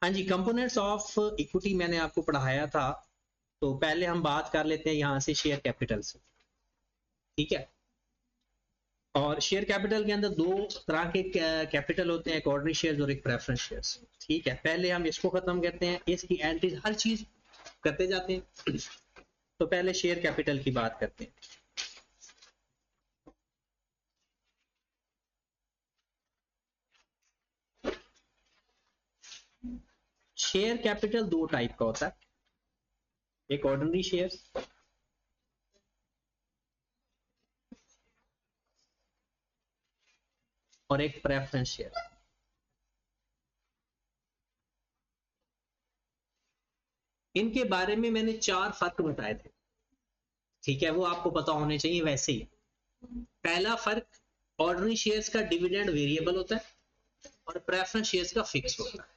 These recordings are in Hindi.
हाँ जी, कंपोनेंट्स ऑफ इक्विटी मैंने आपको पढ़ाया था, तो पहले हम बात कर लेते हैं यहाँ से शेयर कैपिटल से, ठीक है। और शेयर कैपिटल के अंदर दो तरह के कैपिटल होते हैं, एक ऑर्डिनरी शेयर्स और एक प्रेफरेंस शेयर्स, ठीक है। पहले हम इसको खत्म करते हैं, इसकी एंट्रीज हर चीज करते जाते हैं। तो पहले शेयर कैपिटल की बात करते हैं। शेयर कैपिटल दो टाइप का होता है, एक ऑर्डिनरी शेयर्स और एक प्रेफरेंस शेयर। इनके बारे में मैंने 4 फर्क बताए थे, ठीक है, वो आपको पता होने चाहिए। वैसे ही पहला फर्क, ऑर्डिनरी शेयर्स का डिविडेंड वेरिएबल होता है और प्रेफरेंस शेयर्स का फिक्स होता है।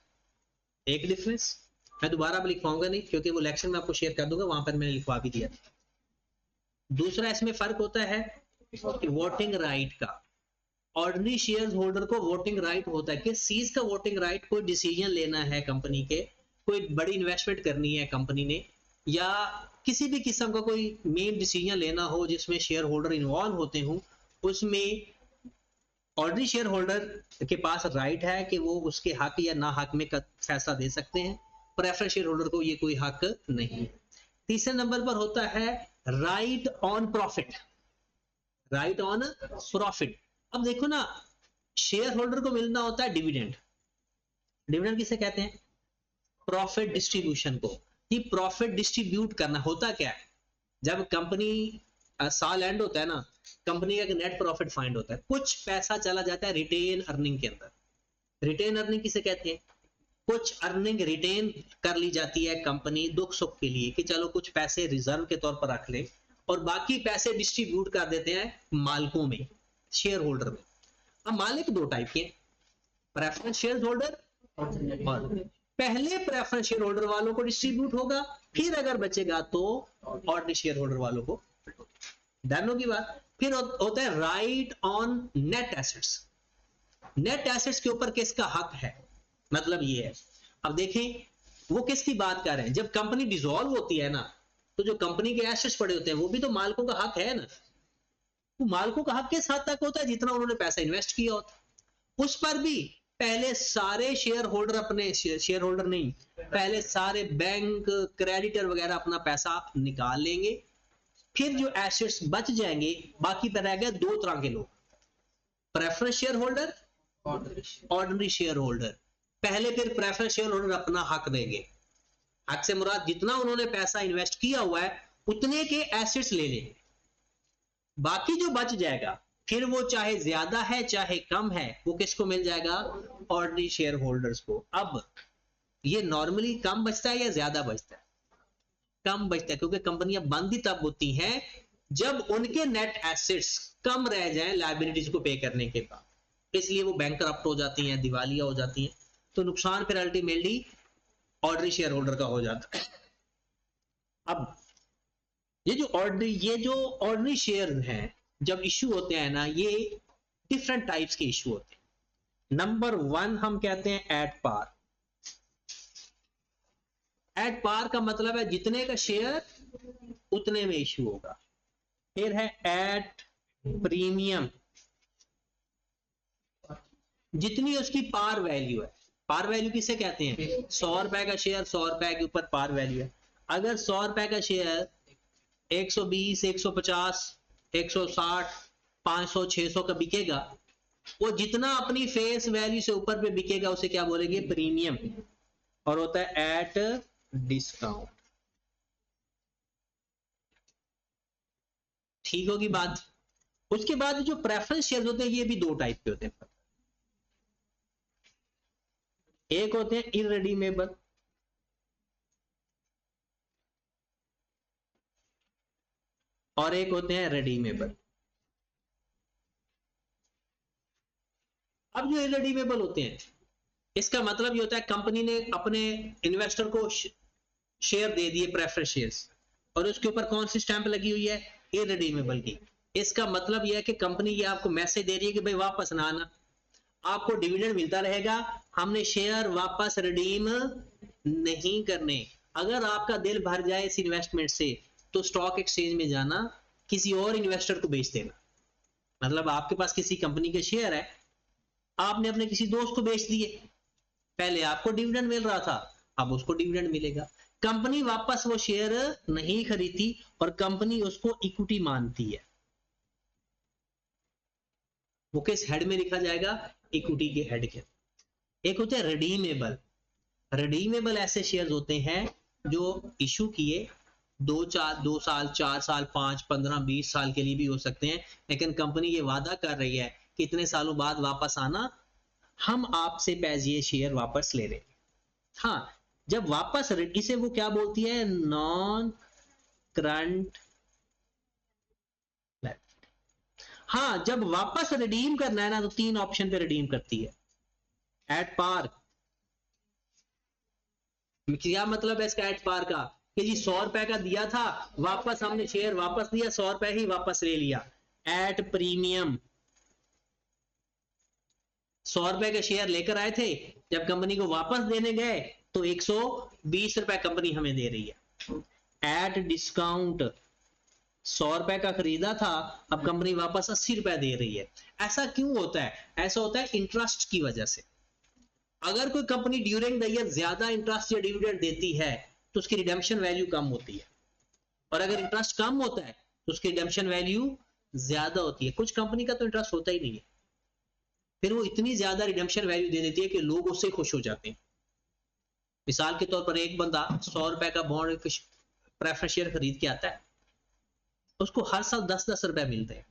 एक डिफरेंस मैं दोबारा अब लिखवाऊंगा नहीं, क्योंकि वो लेक्चर में आपको शेयर कर दूंगा, वहां पर मैंने लिखवा भी दिया। दूसरा इसमें फर्क होता है वोटिंग राइट का। ऑर्डिनरी शेयर होल्डर को वोटिंग राइट होता है, किस चीज का वोटिंग राइट? कोई डिसीजन लेना है कंपनी के, कोई बड़ी इन्वेस्टमेंट करनी है कंपनी ने, या किसी भी किस्म का कोई मेन डिसीजन लेना हो जिसमें शेयर होल्डर इन्वॉल्व होते हों, उसमें ऑर्डिनरी शेयर होल्डर के पास राइट है कि वो उसके हक या ना हक में फैसला दे सकते हैं। प्रेफरेंस शेयर होल्डर को ये कोई हक नहीं है। तीसरे नंबर पर होता है right on profit. Right on profit. अब देखो ना, शेयर होल्डर को मिलना होता है डिविडेंड। डिविडेंड किसे कहते हैं? प्रॉफिट डिस्ट्रीब्यूशन को। ये प्रॉफिट डिस्ट्रीब्यूट करना होता क्या है? जब कंपनी साल एंड होता है ना, कंपनी का नेट प्रॉफिट फाइंड होता है, कुछ पैसा चला जाता है रिटेन अर्निंग के अंदर। रिटेन अर्निंग किसे कहते हैं? कुछ अर्निंग रिटेन कर ली जाती है कंपनी दुख सुख के लिए, कि चलो कुछ पैसे रिजर्व के तौर पर रख ले, और बाकी पैसे डिस्ट्रीब्यूट कर देते हैं मालिकों में, शेयर होल्डर में। अब मालिक दो टाइप के, प्रेफरेंस शेयर होल्डर और पहले प्रेफरेंस शेयर होल्डर वालों को डिस्ट्रीब्यूट होगा, फिर अगर बचेगा तो ऑर्डिनरी शेयर होल्डर वालों को। डन होगी बात। फिर होता है right on net assets. Net assets के ऊपर किसका हक है? मतलब ये है, अब देखें वो किसकी बात कर रहे हैं। जब कंपनी डिसॉल्व होती है ना, तो जो कंपनी के एसेट्स पड़े होते हैं वो भी तो मालिकों का हक है ना। तो मालिकों का हक किस हद तक होता है? जितना उन्होंने पैसा इन्वेस्ट किया होता है। उस पर भी पहले सारे शेयर होल्डर, अपने शेयर होल्डर नहीं, पहले सारे बैंक क्रेडिटर वगैरह अपना पैसा निकाल लेंगे, फिर जो एसेट्स बच जाएंगे, बाकी पर रह गए दो तरह के लोग, preference share holder, ordinary share holder. पहले फिर प्रेफरेंस शेयर होल्डर अपना हक देंगे। हक से मुराद जितना उन्होंने पैसा इन्वेस्ट किया हुआ है उतने के एसेट्स ले लेंगे, बाकी जो बच जाएगा फिर वो चाहे ज्यादा है चाहे कम है, वो किसको मिल जाएगा? ऑर्डिनरी शेयर होल्डर्स को। अब ये नॉर्मली कम बचता है या ज्यादा बचता है? कम बचता है, क्योंकि कंपनियां बंद ही तब होती हैं जब उनके नेट एसेट्स कम रह जाएं लायबिलिटीज को पे करने के बाद, इसलिए वो बैंकरप्ट हो जाती हैं, दिवालिया हो जाती हैं, तो नुकसान फिर अल्टीमेटली ऑर्डिनरी शेयर होल्डर का हो जाता है। अब ये जो ऑर्डिनरी शेयर हैं, जब इश्यू होते हैं ना, ये डिफरेंट टाइप्स के इश्यू होते हैं। नंबर 1 हम कहते हैं एट पार। एट पार का मतलब है जितने का शेयर उतने में इश्यू होगा। फिर है एट प्रीमियम, जितनी उसकी पार वैल्यू है। पार वैल्यू किसे कहते हैं? 100 रुपए का शेयर, 100 रुपए के ऊपर पार वैल्यू है। अगर 100 रुपए का शेयर 120, 150, 160, 500, 600 का बिकेगा, वो जितना अपनी फेस वैल्यू से ऊपर पे बिकेगा उसे क्या बोलेंगे? प्रीमियम। और होता है एट डिस्काउंट। ठीक होगी बात। उसके बाद जो प्रेफरेंस शेयर होते हैं, ये भी दो टाइप के होते हैं। एक होते हैं इररिडीमेबल, और एक होते हैं रिडीमेबल। अब जो इररिडीमेबल होते हैं, इसका मतलब ये होता है कंपनी ने अपने इन्वेस्टर को शेयर दे दिए, प्रेफरेंस शेयर्स, और उसके ऊपर कौन सी स्टैंप लगी हुई है? इररिडीमेबल की। इसका मतलब यह है कि कंपनी ये आपको मैसेज दे रही है कि भाई वापस ना आना, आपको डिविडेंड मिलता रहेगा, हमने शेयर वापस रिडीम नहीं करने। अगर आपका दिल भर जाए इस इन्वेस्टमेंट से तो स्टॉक एक्सचेंज में जाना, किसी और इन्वेस्टर को बेच देना। मतलब आपके पास किसी कंपनी के शेयर है, आपने अपने किसी दोस्त को बेच दिए, पहले आपको डिविडेंड मिल रहा था, अब उसको डिविडेंड मिलेगा। कंपनी वापस वो शेयर नहीं खरीदती और कंपनी उसको इक्विटी मानती है। वो किस हेड में लिखा जाएगा? इक्विटी के हेड के। एक होते हैं रिडीमेबल। रिडीमेबल ऐसे शेयर्स होते हैं जो इशू किए 2 साल 4 साल 5 15 20 साल के लिए भी हो सकते हैं, लेकिन कंपनी ये वादा कर रही है कि इतने सालों बाद वापस आना, हम आपसे ये शेयर वापस ले रहे हैं। हाँ, जब वापस इसे वो क्या बोलती है? Non current. हाँ, जब वापस रिडीम करना है ना तो 3 ऑप्शन पे रिडीम करती है। At par. क्या मतलब है इसका एट पार का? कि जी 100 रुपए का दिया था, वापस हमने शेयर वापस दिया, 100 रुपए ही वापस ले लिया। At premium. 100 रुपए के शेयर लेकर आए थे, जब कंपनी को वापस देने गए तो 120 रुपए कंपनी हमें दे रही है। At discount. 100 रुपए का खरीदा था, अब कंपनी वापस 80 रुपए दे रही है। ऐसा क्यों होता है? ऐसा होता है इंटरेस्ट की वजह से। अगर कोई कंपनी ड्यूरिंग द ईयर ज्यादा इंटरेस्ट या डिविडेंड देती है तो उसकी रिडेम्पशन वैल्यू कम होती है, और अगर इंटरेस्ट कम होता है तो उसकी रिडेम्पशन वैल्यू ज्यादा होती है। कुछ कंपनी का तो इंटरेस्ट होता ही नहीं है, फिर वो इतनी ज्यादा रिडेम्पशन वैल्यू दे देती है कि लोग उससे खुश हो जाते हैं। मिसाल के तौर पर एक बंदा 100 रुपए का बॉन्ड प्रेफरेंस शेयर खरीद के आता है, उसको हर साल 10-10 रुपए मिलते हैं।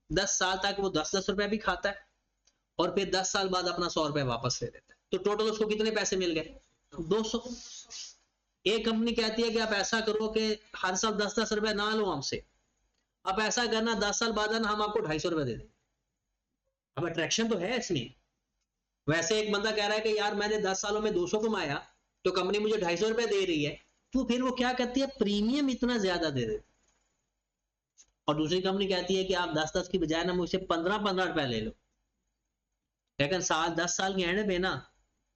10 साल तक वो 10-10 रुपए भी खाता है और फिर 10 साल बाद अपना 100 रुपए वापस ले लेता है, तो टोटल उसको कितने पैसे मिल गए? 200। एक कंपनी कहती है कि आप ऐसा करो कि हर साल 10-10 रुपए ना लो हमसे, आप ऐसा करना 10 साल बाद ना हम आपको 250 रुपए दे दें। अब अट्रैक्शन तो है इसमें। वैसे एक बंदा कह रहा है कि यार मैंने 10 सालों में 200 कमाया तो कंपनी मुझे 250 रुपए दे रही है, तो फिर वो क्या करती है? प्रीमियम इतना ज्यादा दे देती। और दूसरी कंपनी कहती है कि आप 10-10 की बजाय ना मुझसे 15-15 रुपए ले लो, लेकिन 10 साल के एंड में ना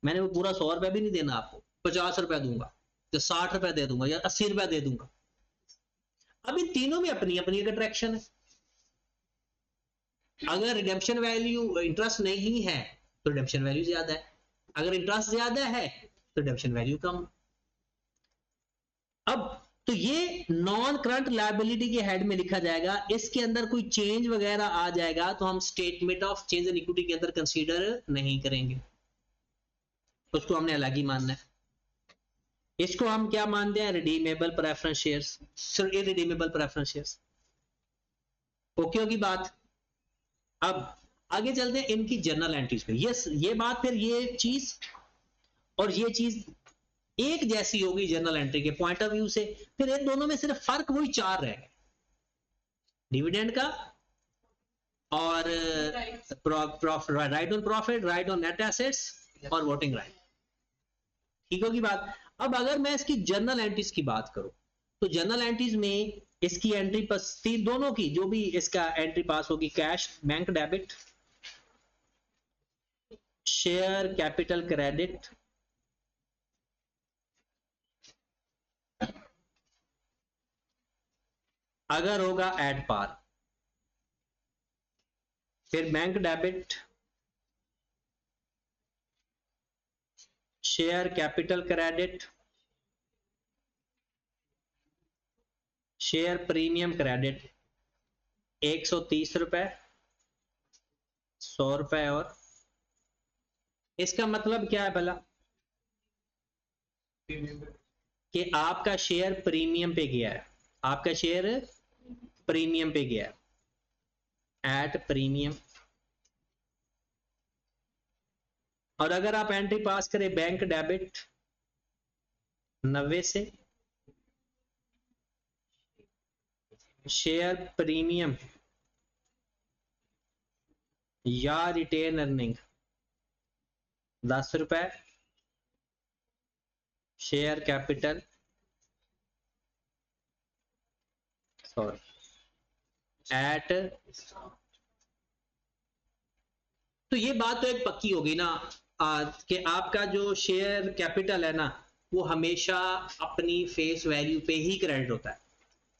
मैंने वो पूरा 100 रुपए भी नहीं देना आपको, 50 रुपए दूंगा या 60 रुपए दे दूंगा या 80 रुपए दे दूंगा। अब इन तीनों में अपनी अपनी एक अट्रैक्शन है। अगर रिडेम्पशन वैल्यू इंटरेस्ट नहीं है तो रिडेम्पशन वैल्यू ज्यादा है, अगर इंटरेस्ट ज्यादा है तो रिडेम्पशन वैल्यू कम। अब तो ये नॉन करंट लायबिलिटी के हेड में लिखा जाएगा। इसके अंदर कोई चेंज वगैरह आ जाएगा तो हम statement of change in equity के अंदर कंसीडर नहीं करेंगे, उसको हमने अलग ही मानना है। इसको हम क्या मानते हैं? Redeemable preference shares, irredeemable preference shares. Okay होगी बात। अब आगे चलते हैं इनकी जर्नल एंट्रीज पे। ये बात, फिर ये चीज और ये चीज एक जैसी होगी जर्नल एंट्री के पॉइंट ऑफ व्यू से। फिर इन दोनों में सिर्फ फर्क वही 4 रह गए, डिविडेंड का और right on profit, right on net assets और वोटिंग राइट। ठीक होगी बात। अब अगर मैं इसकी जर्नल एंट्रीज की बात करूं तो जर्नल एंट्रीज में इसकी एंट्री पास दोनों की जो भी इसका एंट्री पास होगी, cash bank debit, share capital credit, अगर होगा एट पार, फिर bank debit, share capital credit, share premium credit 130 रुपए, 100 रुपए। और इसका मतलब क्या है भला? कि आपका शेयर प्रीमियम पे गया है, आपका शेयर प्रीमियम पे गया है, एट प्रीमियम। और अगर आप एंट्री पास करें बैंक डेबिट 90 से, शेयर प्रीमियम या रिटेन अर्निंग 10 रुपए, शेयर कैपिटल सॉरी एट। तो ये बात तो एक पक्की होगी ना कि आपका जो शेयर कैपिटल है ना वो हमेशा अपनी फेस वैल्यू पे ही क्रेडिट होता है,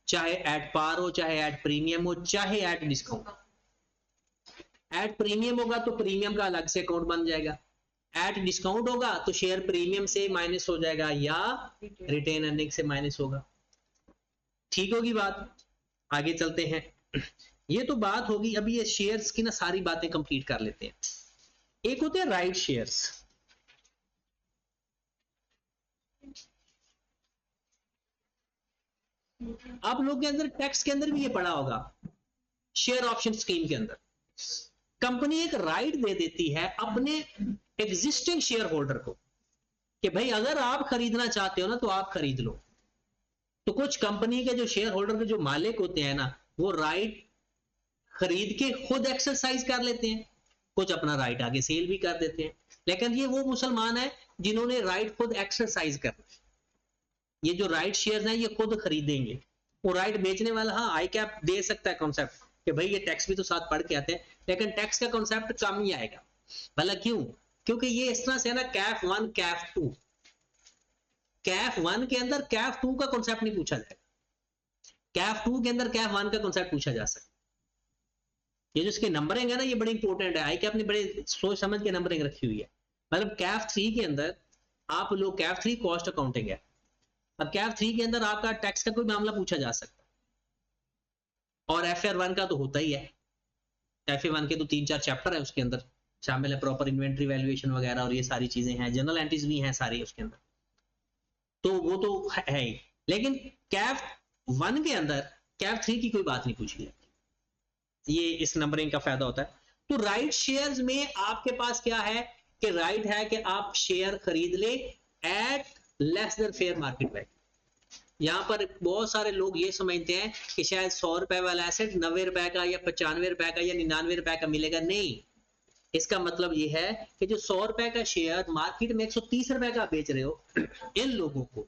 चाहे एट पार हो, चाहे एट प्रीमियम हो, चाहे एट डिस्काउंट। एट प्रीमियम होगा तो प्रीमियम का अलग से अकाउंट बन जाएगा, एट डिस्काउंट होगा तो शेयर प्रीमियम से माइनस हो जाएगा या रिटेन अर्निंग से माइनस होगा। ठीक होगी बात? आगे चलते हैं। ये तो बात होगी, अभी ये शेयर्स की ना सारी बातें कंप्लीट कर लेते हैं। एक होते हैं राइट शेयर्स। आप लोग के अंदर टैक्स के अंदर भी ये पड़ा होगा, शेयर ऑप्शन स्कीम के अंदर कंपनी एक राइट दे देती है अपने एग्जिस्टिंग शेयर होल्डर को कि भाई अगर आप खरीदना चाहते हो ना तो आप खरीद लो। तो कुछ कंपनी के जो शेयर होल्डर के जो मालिक होते हैं ना वो राइट खरीद के खुद एक्सरसाइज कर लेते हैं, कुछ अपना राइट आगे सेल भी कर देते हैं। लेकिन ये वो मुसलमान है जिन्होंने राइट खुद एक्सरसाइज करना, ये जो राइट शेयर्स हैं ये खुद खरीदेंगे। वो राइट बेचने वाला हाँ आई कैप दे सकता है कॉन्सेप्ट कि भाई ये टैक्स भी तो साथ पढ़ के आते हैं, लेकिन टैक्स का कॉन्सेप्ट कम ही आएगा। भला क्यों? क्योंकि ये इस तरह से है ना, कैफ 1 कैफ 2, कैफ 1 के अंदर कैफ 2 का कॉन्सेप्ट नहीं पूछा जाएगा, कैफ 2 के अंदर कैफ 1 का कॉन्सेप्ट पूछा जा सकता है। ये जो इसकी नंबरिंग है ना ये बड़ी इंपॉर्टेंट है, आई कैप ने बड़े सोच समझ के नंबरिंग रखी हुई है। मतलब कैफ 3 के अंदर आप लोग, कैफ 3 कॉस्ट अकाउंटिंग है, अब कैफ 3 के अंदर आपका टैक्स का कोई मामला पूछा जा सकता है, और एफआर 1 का तो होता ही है। एफए 1 के तो 3-4 चैप्टर है उसके अंदर, शामिल है प्रॉपर इन्वेंट्री वैल्यूएशन वगैरह और ये सारी चीजें हैं, जनरल एंट्रीज भी हैं सारी उसके अंदर, तो वो तो है ही। लेकिन कैफ 1 के अंदर कैफ 3 की कोई बात नहीं पूछी जाती, ये इस नंबरिंग का फायदा होता है। तो राइट शेयर्स में आपके पास क्या है कि राइट है कि आप शेयर खरीद ले at less than fair market value. यहां पर बहुत सारे लोग ये समझते हैं कि शायद 100 रुपए वाला एसेट 90 रुपए का या 95 रुपए का या 99 रुपए का मिलेगा, नहीं। इसका मतलब ये है कि जो 100 रुपए का शेयर मार्केट में 130 रुपए का बेच रहे हो, इन लोगों को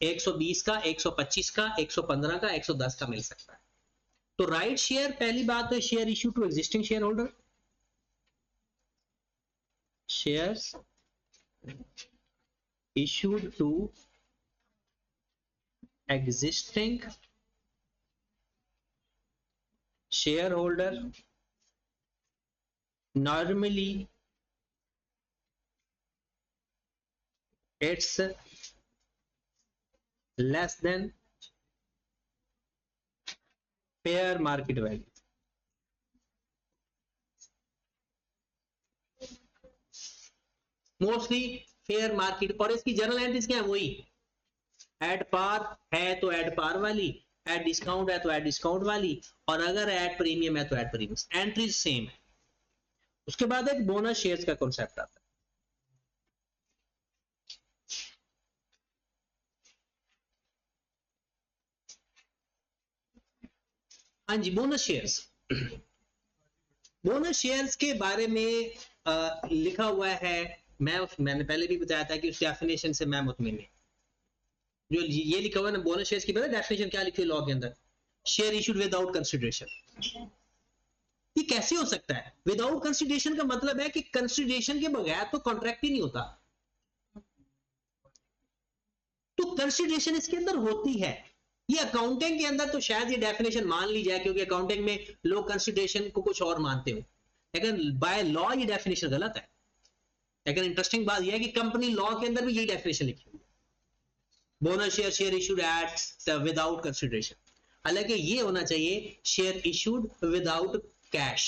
120 का, 125 का, 115 का, 110 का मिल सकता है। तो राइट शेयर, पहली बात तो share issue to existing share holder, shares issued to existing shareholder, normally it's less than fair market value। Mostly fair market, और इसकी जनरल एंट्रीज क्या है, वही एट पार है तो एट पार वाली, एट डिस्काउंट है तो एट डिस्काउंट वाली, और अगर एट प्रीमियम है तो एट प्रीमियम, एंट्रीज सेम है। उसके बाद एक बोनस शेयर्स का कॉन्सेप्ट आता है। हाँ जी, बोनस शेयर्स। बोनस शेयर्स के बारे में लिखा हुआ है, मैंने पहले भी बताया था कि उस डेफिनेशन से मैं मुतमिन नहीं। जो ये लिखा हुआ है ना बोनस शेयर्स की, पता है डेफिनेशन क्या लिखी है लॉ के अंदर? Share issued without consideration. ये कैसे हो सकता है? विदाउट कंसिडरेशन का मतलब है कि कंसिडरेशन के बगैर तो कॉन्ट्रैक्ट ही नहीं होता। तो कंसिडरेशन इसके अंदर होती है। ये अकाउंटिंग के अंदर तो शायद ये डेफिनेशन मान ली जाए, क्योंकि अकाउंटिंग में लोग कंसिडरेशन को कुछ और मानते हो, लेकिन बाय लॉ ये डेफिनेशन गलत है। लेकिन इंटरेस्टिंग बात यह है कि कंपनी लॉ के अंदर भी यही डेफिनेशन लिखी हुई है, bonus share, share issued at without consideration. हालांकि ये होना चाहिए शेयर इशूड विदाउट कैश,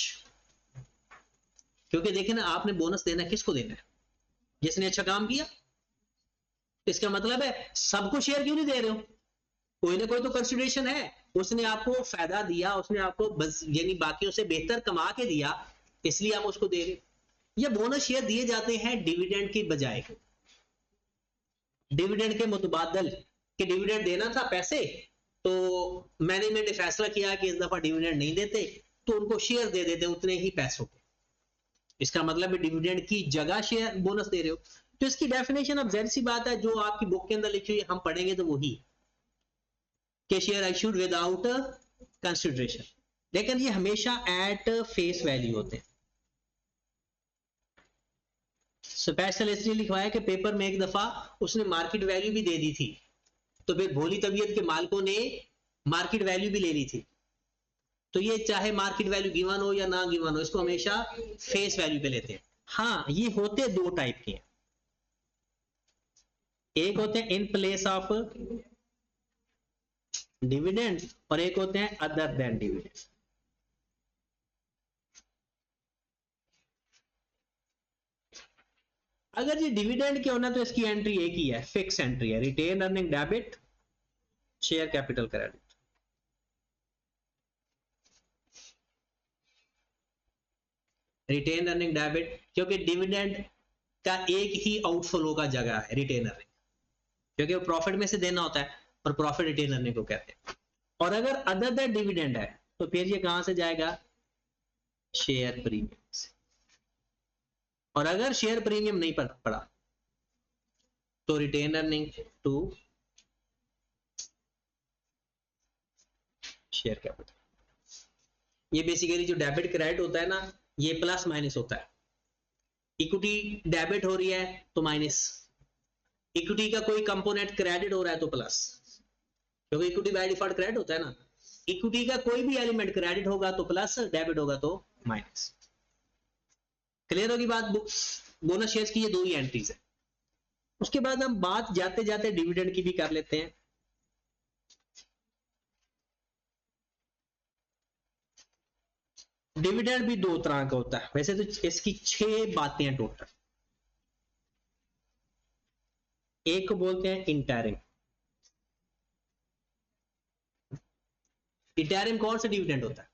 क्योंकि देखें ना, आपने बोनस देना किसको देना है? जिसने अच्छा काम किया। इसका मतलब है सबको शेयर क्यों नहीं दे रहे हो? कोई ना कोई तो कंसिडरेशन है, उसने आपको फायदा दिया, उसने आपको बस यानी बाकियों से बेहतर कमा के दिया, इसलिए आप उसको दे रहे। ये बोनस शेयर दिए जाते हैं डिविडेंड की बजाय, डिविडेंड के मुतबादल, कि डिविडेंड देना था पैसे, तो मैनेजमेंट ने फैसला किया कि इस दफा डिविडेंड नहीं देते, तो उनको शेयर दे देते उतने ही पैसों के। इसका मतलब है डिविडेंड की जगह शेयर बोनस दे रहे हो। तो इसकी डेफिनेशन अब जाहिर सी बात है जो आपकी बुक के अंदर लिखी हुई हम पढ़ेंगे तो वही कि शेयर इशूड विदाउट कंसिडरेशन, लेकिन ये हमेशा एट फेस वैल्यू होते हैं। स्पेशल इसलिए लिखवाया कि पेपर में एक दफा उसने मार्केट वैल्यू भी दे दी थी, तो फिर भोली तबीयत के मालिकों ने मार्केट वैल्यू भी ले ली थी, तो ये चाहे मार्केट वैल्यू गिवन हो या ना गिवन हो, इसको हमेशा फेस वैल्यू पे लेते हैं। हाँ, ये होते दो टाइप के हैं, एक होते हैं इन प्लेस ऑफ डिविडेंड और एक होते हैं अदर देन डिविडेंड। अगर ये डिविडेंड के होना तो इसकी एंट्री एक ही है, फिक्स एंट्री है, retain earning debit share capital credit. Retain earning debit, क्योंकि डिविडेंड का एक ही आउटफ्लो का जगह है रिटेन अर्निंग, क्योंकि वो प्रॉफिट में से देना होता है और प्रॉफिट रिटेन अर्निंग को कहते हैं। और अगर अदर देन डिविडेंड है तो फिर ये कहां से जाएगा, शेयर प्रीमियम से। और अगर शेयर प्रीमियम नहीं पड़ा तो retain earning to share capital. ये बेसिकली जो डेबिट क्रेडिट होता है ना, ये प्लस माइनस होता है। इक्विटी डेबिट हो रही है तो माइनस, इक्विटी का कोई कंपोनेंट क्रेडिट हो रहा है तो प्लस, क्योंकि इक्विटी बाय डिफॉल्ट क्रेडिट होता है ना। इक्विटी का कोई भी एलिमेंट क्रेडिट होगा तो प्लस, डेबिट होगा तो माइनस। क्लियर होगी बात। बोनस शेयर्स की ये दो ही एंट्रीज है। उसके बाद हम बात जाते जाते डिविडेंड की भी कर लेते हैं। डिविडेंड भी दो तरह का होता है, वैसे तो इसकी 6 बातें हैं टोटल। एक को बोलते हैं इंटरिम। इंटरिम कौन सा डिविडेंड होता है,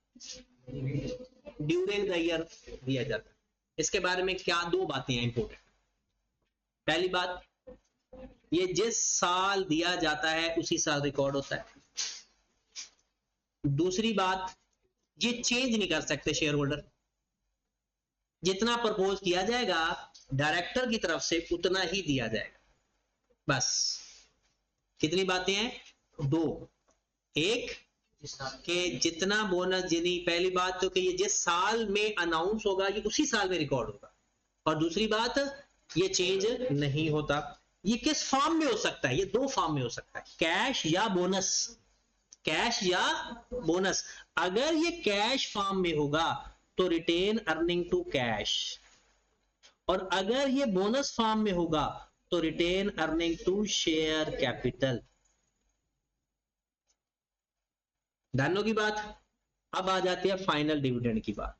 ड्यूरिंग द ईयर दिया जाता है। इसके बारे में क्या दो बातें हैं इंपोर्टेंट। पहली बात, ये जिस साल दिया जाता है उसी साल रिकॉर्ड होता है। दूसरी बात, ये चेंज नहीं कर सकते शेयर होल्डर, जितना प्रपोज किया जाएगा डायरेक्टर की तरफ से उतना ही दिया जाएगा, बस। कितनी बातें हैं, दो। एक कि जितना बोनस, यानी पहली बात तो कि ये जिस साल में अनाउंस होगा ये उसी साल में रिकॉर्ड होगा, और दूसरी बात ये चेंज नहीं होता। ये किस फॉर्म में हो सकता है, ये दो फॉर्म में हो सकता है, कैश या बोनस, कैश या बोनस। अगर ये कैश फॉर्म में होगा तो रिटेन अर्निंग टू कैश, और अगर ये बोनस फॉर्म में होगा तो retain earning to share capital. Done की बात। अब आ जाती है फाइनल डिविडेंड की बात।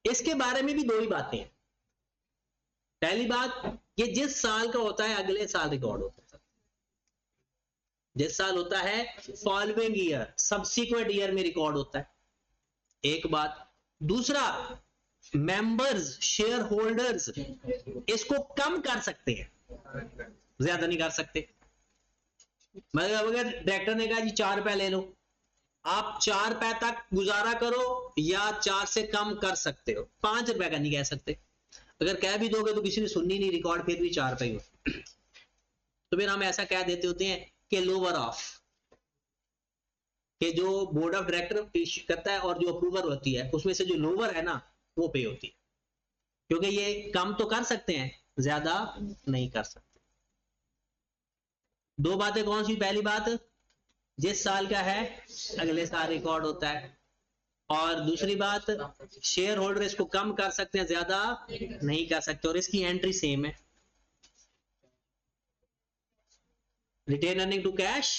इसके बारे में भी दो ही बातें हैं। पहली बात, ये जिस साल का होता है अगले साल रिकॉर्ड होता है, जिस साल होता है फॉलोइंग ईयर, सब्सिक्वेंट ईयर में रिकॉर्ड होता है, एक बात। दूसरा, मेंबर्स, शेयर होल्डर्स इसको कम कर सकते हैं, ज्यादा नहीं कर सकते। मतलब अगर डायरेक्टर ने कहा जी 4 रुपए ले लो, आप 4 रुपए तक गुजारा करो या 4 से कम कर सकते हो, 5 रुपए का नहीं कह सकते। अगर कह भी दोगे तो किसी ने सुननी नहीं, रिकॉर्ड फिर भी 4 रुपए हो। तो फिर हम ऐसा कह देते होते हैं कि लोअर ऑफ, कि जो बोर्ड ऑफ डायरेक्टर पेश करता है और जो अप्रूवर होती है उसमें से जो लोअर है ना वो पे होती है, क्योंकि ये कम तो कर सकते हैं, ज्यादा नहीं कर सकते। दो बातें कौन सी, पहली बात जिस साल का है अगले साल रिकॉर्ड होता है, और दूसरी बात शेयर होल्डर इसको कम कर सकते हैं, ज्यादा नहीं कर सकते, और इसकी एंट्री सेम है, रिटेन अर्निंग टू कैश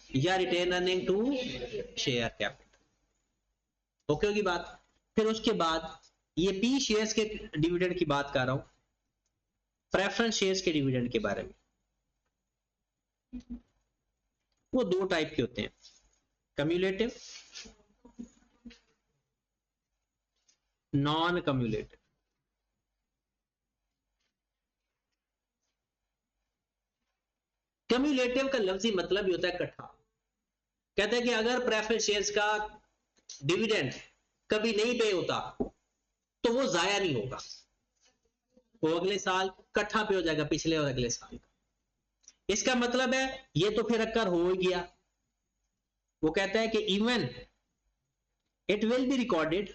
या retain earning to share capital. Okay होगी बात। फिर उसके बाद ये पी शेयर्स के डिविडेंड की बात कर रहा हूं, प्रेफरेंस शेयर्स के डिविडेंड के बारे में। वो दो टाइप के होते हैं, कम्युलेटिव, नॉन कम्युलेटिव। कम्युलेटिव का लफ्जी मतलब ही होता है इकट्ठा। कहते हैं कि अगर प्रेफरेंस शेयर्स का डिविडेंड कभी नहीं पे होता तो वो जाया नहीं होगा, वो अगले साल इकट्ठा पे हो जाएगा, पिछले और अगले साल का। इसका मतलब है ये तो फिर अक्कर हो ही गया। वो कहता है कि even it will be recorded,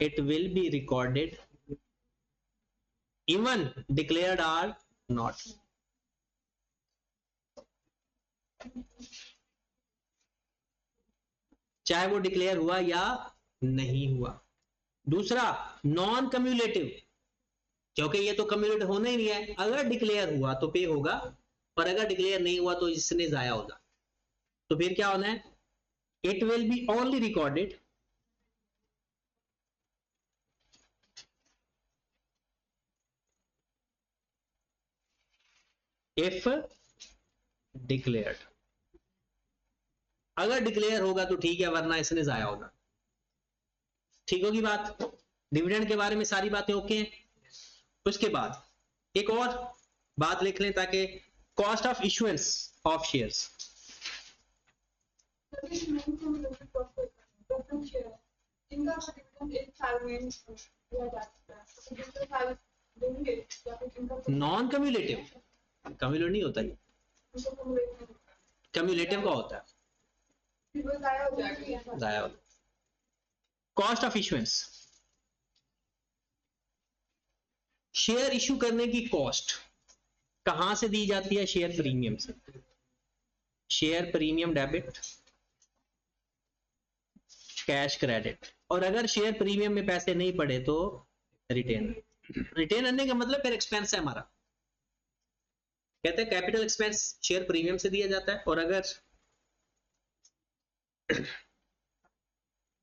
it will be recorded even declared or not. चाहे वो डिक्लेयर हुआ या नहीं हुआ। दूसरा नॉन कम्युलेटिव, क्योंकि ये तो कम्युलेट होना ही नहीं है, अगर डिक्लेयर हुआ तो पे होगा, और अगर डिक्लेयर नहीं हुआ तो इसने जाया होगा। तो फिर क्या होना है, it will be only recorded if declared. अगर डिक्लेयर होगा तो ठीक है, वरना इसने जाया होगा। ठीक होगी बात। डिविडेंड के बारे में सारी बातें ओके हैं। उसके बाद एक और बात लिख लें ताकि cost of issuance of shares. Non cumulative, cumulative नहीं होता, कम्युलेटिव का होता है जाया होता। Cost of issuance, share issue करने की कॉस्ट कहां से दी जाती है, शेयर प्रीमियम से। Share premium debit, cash credit, और अगर शेयर प्रीमियम में पैसे नहीं पड़े तो रिटेन। रिटेन करने का मतलब फिर एक्सपेंस है हमारा, कहते हैं कैपिटल एक्सपेंस शेयर प्रीमियम से दिया जाता है, और अगर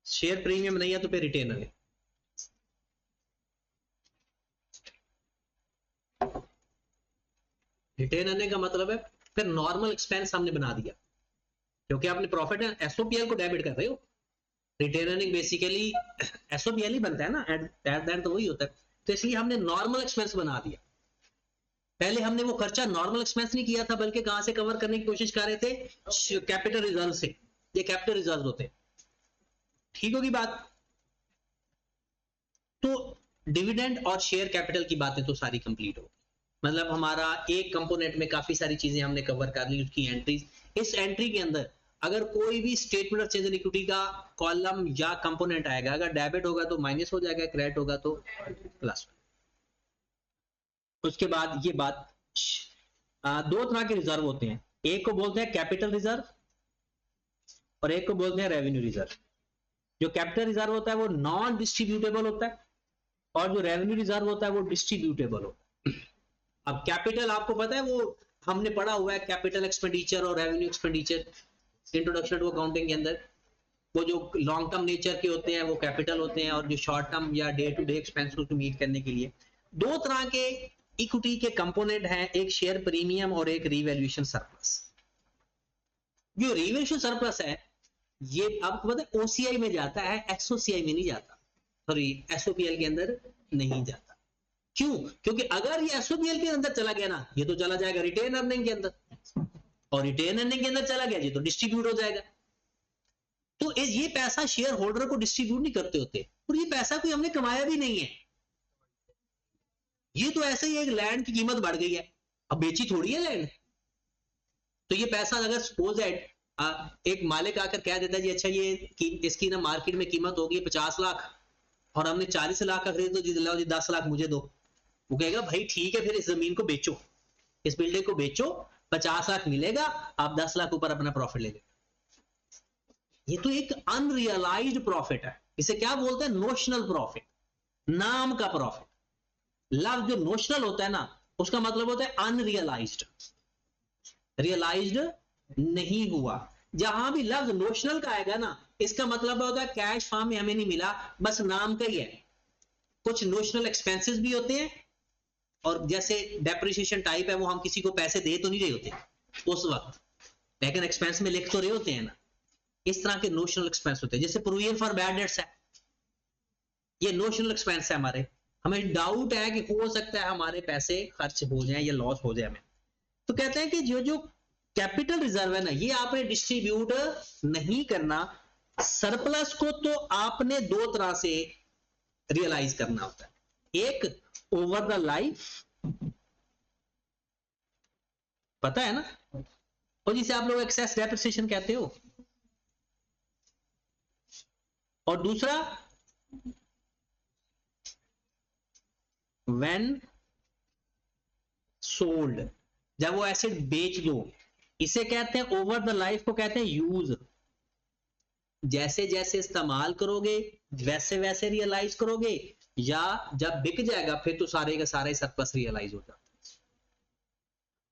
शेयर प्रीमियम नहीं है तो फिर रिटेन है। रिटेन करने का मतलब है फिर नॉर्मल एक्सपेंस हमने बना दिया, क्योंकि आपने प्रॉफिट है एसओपीएल को डेबिट कर रहे हो। रिटेन अर्निंग बेसिकली एसओपीएल ही बनता है ना, एट दैट तो वही होता है। तो इसलिए हमने नॉर्मल एक्सपेंस बना दिया। पहले हमने वो खर्चा नॉर्मल एक्सपेंस नहीं किया था, बल्कि कहां से कवर करने की कोशिश कर रहे थे, कैपिटल रिजर्व से। ये कैपिटल रिजर्व होते हैं। ठीक होगी बात। तो डिविडेंड और शेयर कैपिटल की बातें तो सारी कंप्लीट हो, मतलब हमारा एक कंपोनेंट में काफी सारी चीजें हमने कवर कर ली, उसकी एंट्रीज। इस एंट्री के अंदर अगर कोई भी statement of change in equity का कॉलम या कंपोनेंट आएगा, अगर डेबिट होगा तो माइनस हो जाएगा, क्रेडिट होगा तो प्लस। उसके बाद ये बात, दो तरह के रिजर्व होते हैं, एक को बोलते हैं कैपिटल रिजर्व और एक को बोलते हैं रेवेन्यू रिजर्व। जो कैपिटल रिजर्व होता है वो नॉन डिस्ट्रीब्यूटेबल होता है, और जो रेवेन्यू रिजर्व होता है वो डिस्ट्रीब्यूटेबल होता है। अब कैपिटल आपको पता है, वो हमने पढ़ा हुआ है, कैपिटल एक्सपेंडिचर और revenue expenditure introduction to accounting के अंदर। वो जो लॉन्ग टर्म नेचर के होते हैं वो कैपिटल होते हैं, और जो शॉर्ट टर्म या डे टू डे एक्सपेंस को मीट करने के लिए दो तरह के इक्विटी के कंपोनेंट हैं, एक शेयर प्रीमियम और एक रिवैल्यूएशन सरप्लस। जो रिवैल्यूएशन सरप्लस है ये आपको पता है ओसीआई में जाता है, एसओसीआई में नहीं जाता, सॉरी एसओपीएल के अंदर नहीं जाता। क्यों? क्योंकि अगर ये एसओपीएल के अंदर चला गया ना, ये तो चला जाएगा रिटेन अर्निंग के अंदर, और रिटेन अर्निंग के अंदर चला गया ये तो डिस्ट्रीब्यूट हो जाएगा। तो ये पैसा शेयर होल्डर को डिस्ट्रीब्यूट नहीं करते होते, और ये पैसा कोई हमने कमाया भी नहीं है। ये तो ऐसे ही एक लैंड की कीमत बढ़ गई है, अब बेची थोड़ी है लैंड। तो ये पैसा अगर सपोज दैट एक मालिक आकर कह देता है जी अच्छा ये इसकी ना मार्केट में कीमत होगी 50 लाख और हमने 40 लाख का खरीद, तो जी लाओ जी 10 लाख मुझे दो। वो कहेगा भाई ठीक है, फिर इस जमीन को बेचो, इस बिल्डिंग को बेचो, 50 लाख मिलेगा, आप 10 लाख ऊपर अपना प्रॉफिट ले लेंगे। ये तो एक अनरियलाइज्ड प्रॉफिट है, इसे क्या बोलते हैं, नोशनल प्रॉफिट, नाम का प्रॉफिट। लफ्ज जो नोशनल होता है ना, उसका मतलब होता है अनरियलाइज्ड, रियलाइज्ड नहीं हुआ। जहां भी लफ्ज नोशनल का आएगा ना, इसका मतलब होता है कैश फॉर्म में हमें नहीं मिला, बस नाम का ही है। कुछ नोशनल एक्सपेंसेस भी होते हैं, और जैसे डेप्रिसिएशन टाइप है, वो हम किसी को पैसे दे तो नहीं रहे होते उस वक्त, लेकिन एक्सपेंस में लिख तो रहे होते हैं ना। इस तरह के नोशनल एक्सपेंस होते हैं, जैसे प्रोविजन फॉर बैड डेट्स है, ये नोशनल एक्सपेंस है हमारे। हमें डाउट है कि हो सकता है हमारे पैसे खर्च हो जाए या लॉस हो जाए हमें, तो कहते हैं कि जो जो कैपिटल रिजर्व है ना, ये आपने डिस्ट्रीब्यूट नहीं करना। सरप्लस को तो आपने दो तरह से रियलाइज करना होता है, एक ओवर द लाइफ, पता है ना, और जिसे आप लोग एक्सेस डेप्रिसिएशन कहते हो, और दूसरा व्हेन सोल्ड, जब वो एसेट बेच दो, इसे कहते हैं ओवर द लाइफ को कहते हैं यूज। जैसे जैसे इस्तेमाल करोगे वैसे वैसे रियलाइज करोगे, या जब बिक जाएगा फिर तो सारे का सारे सरप्लस रियलाइज हो जाता है।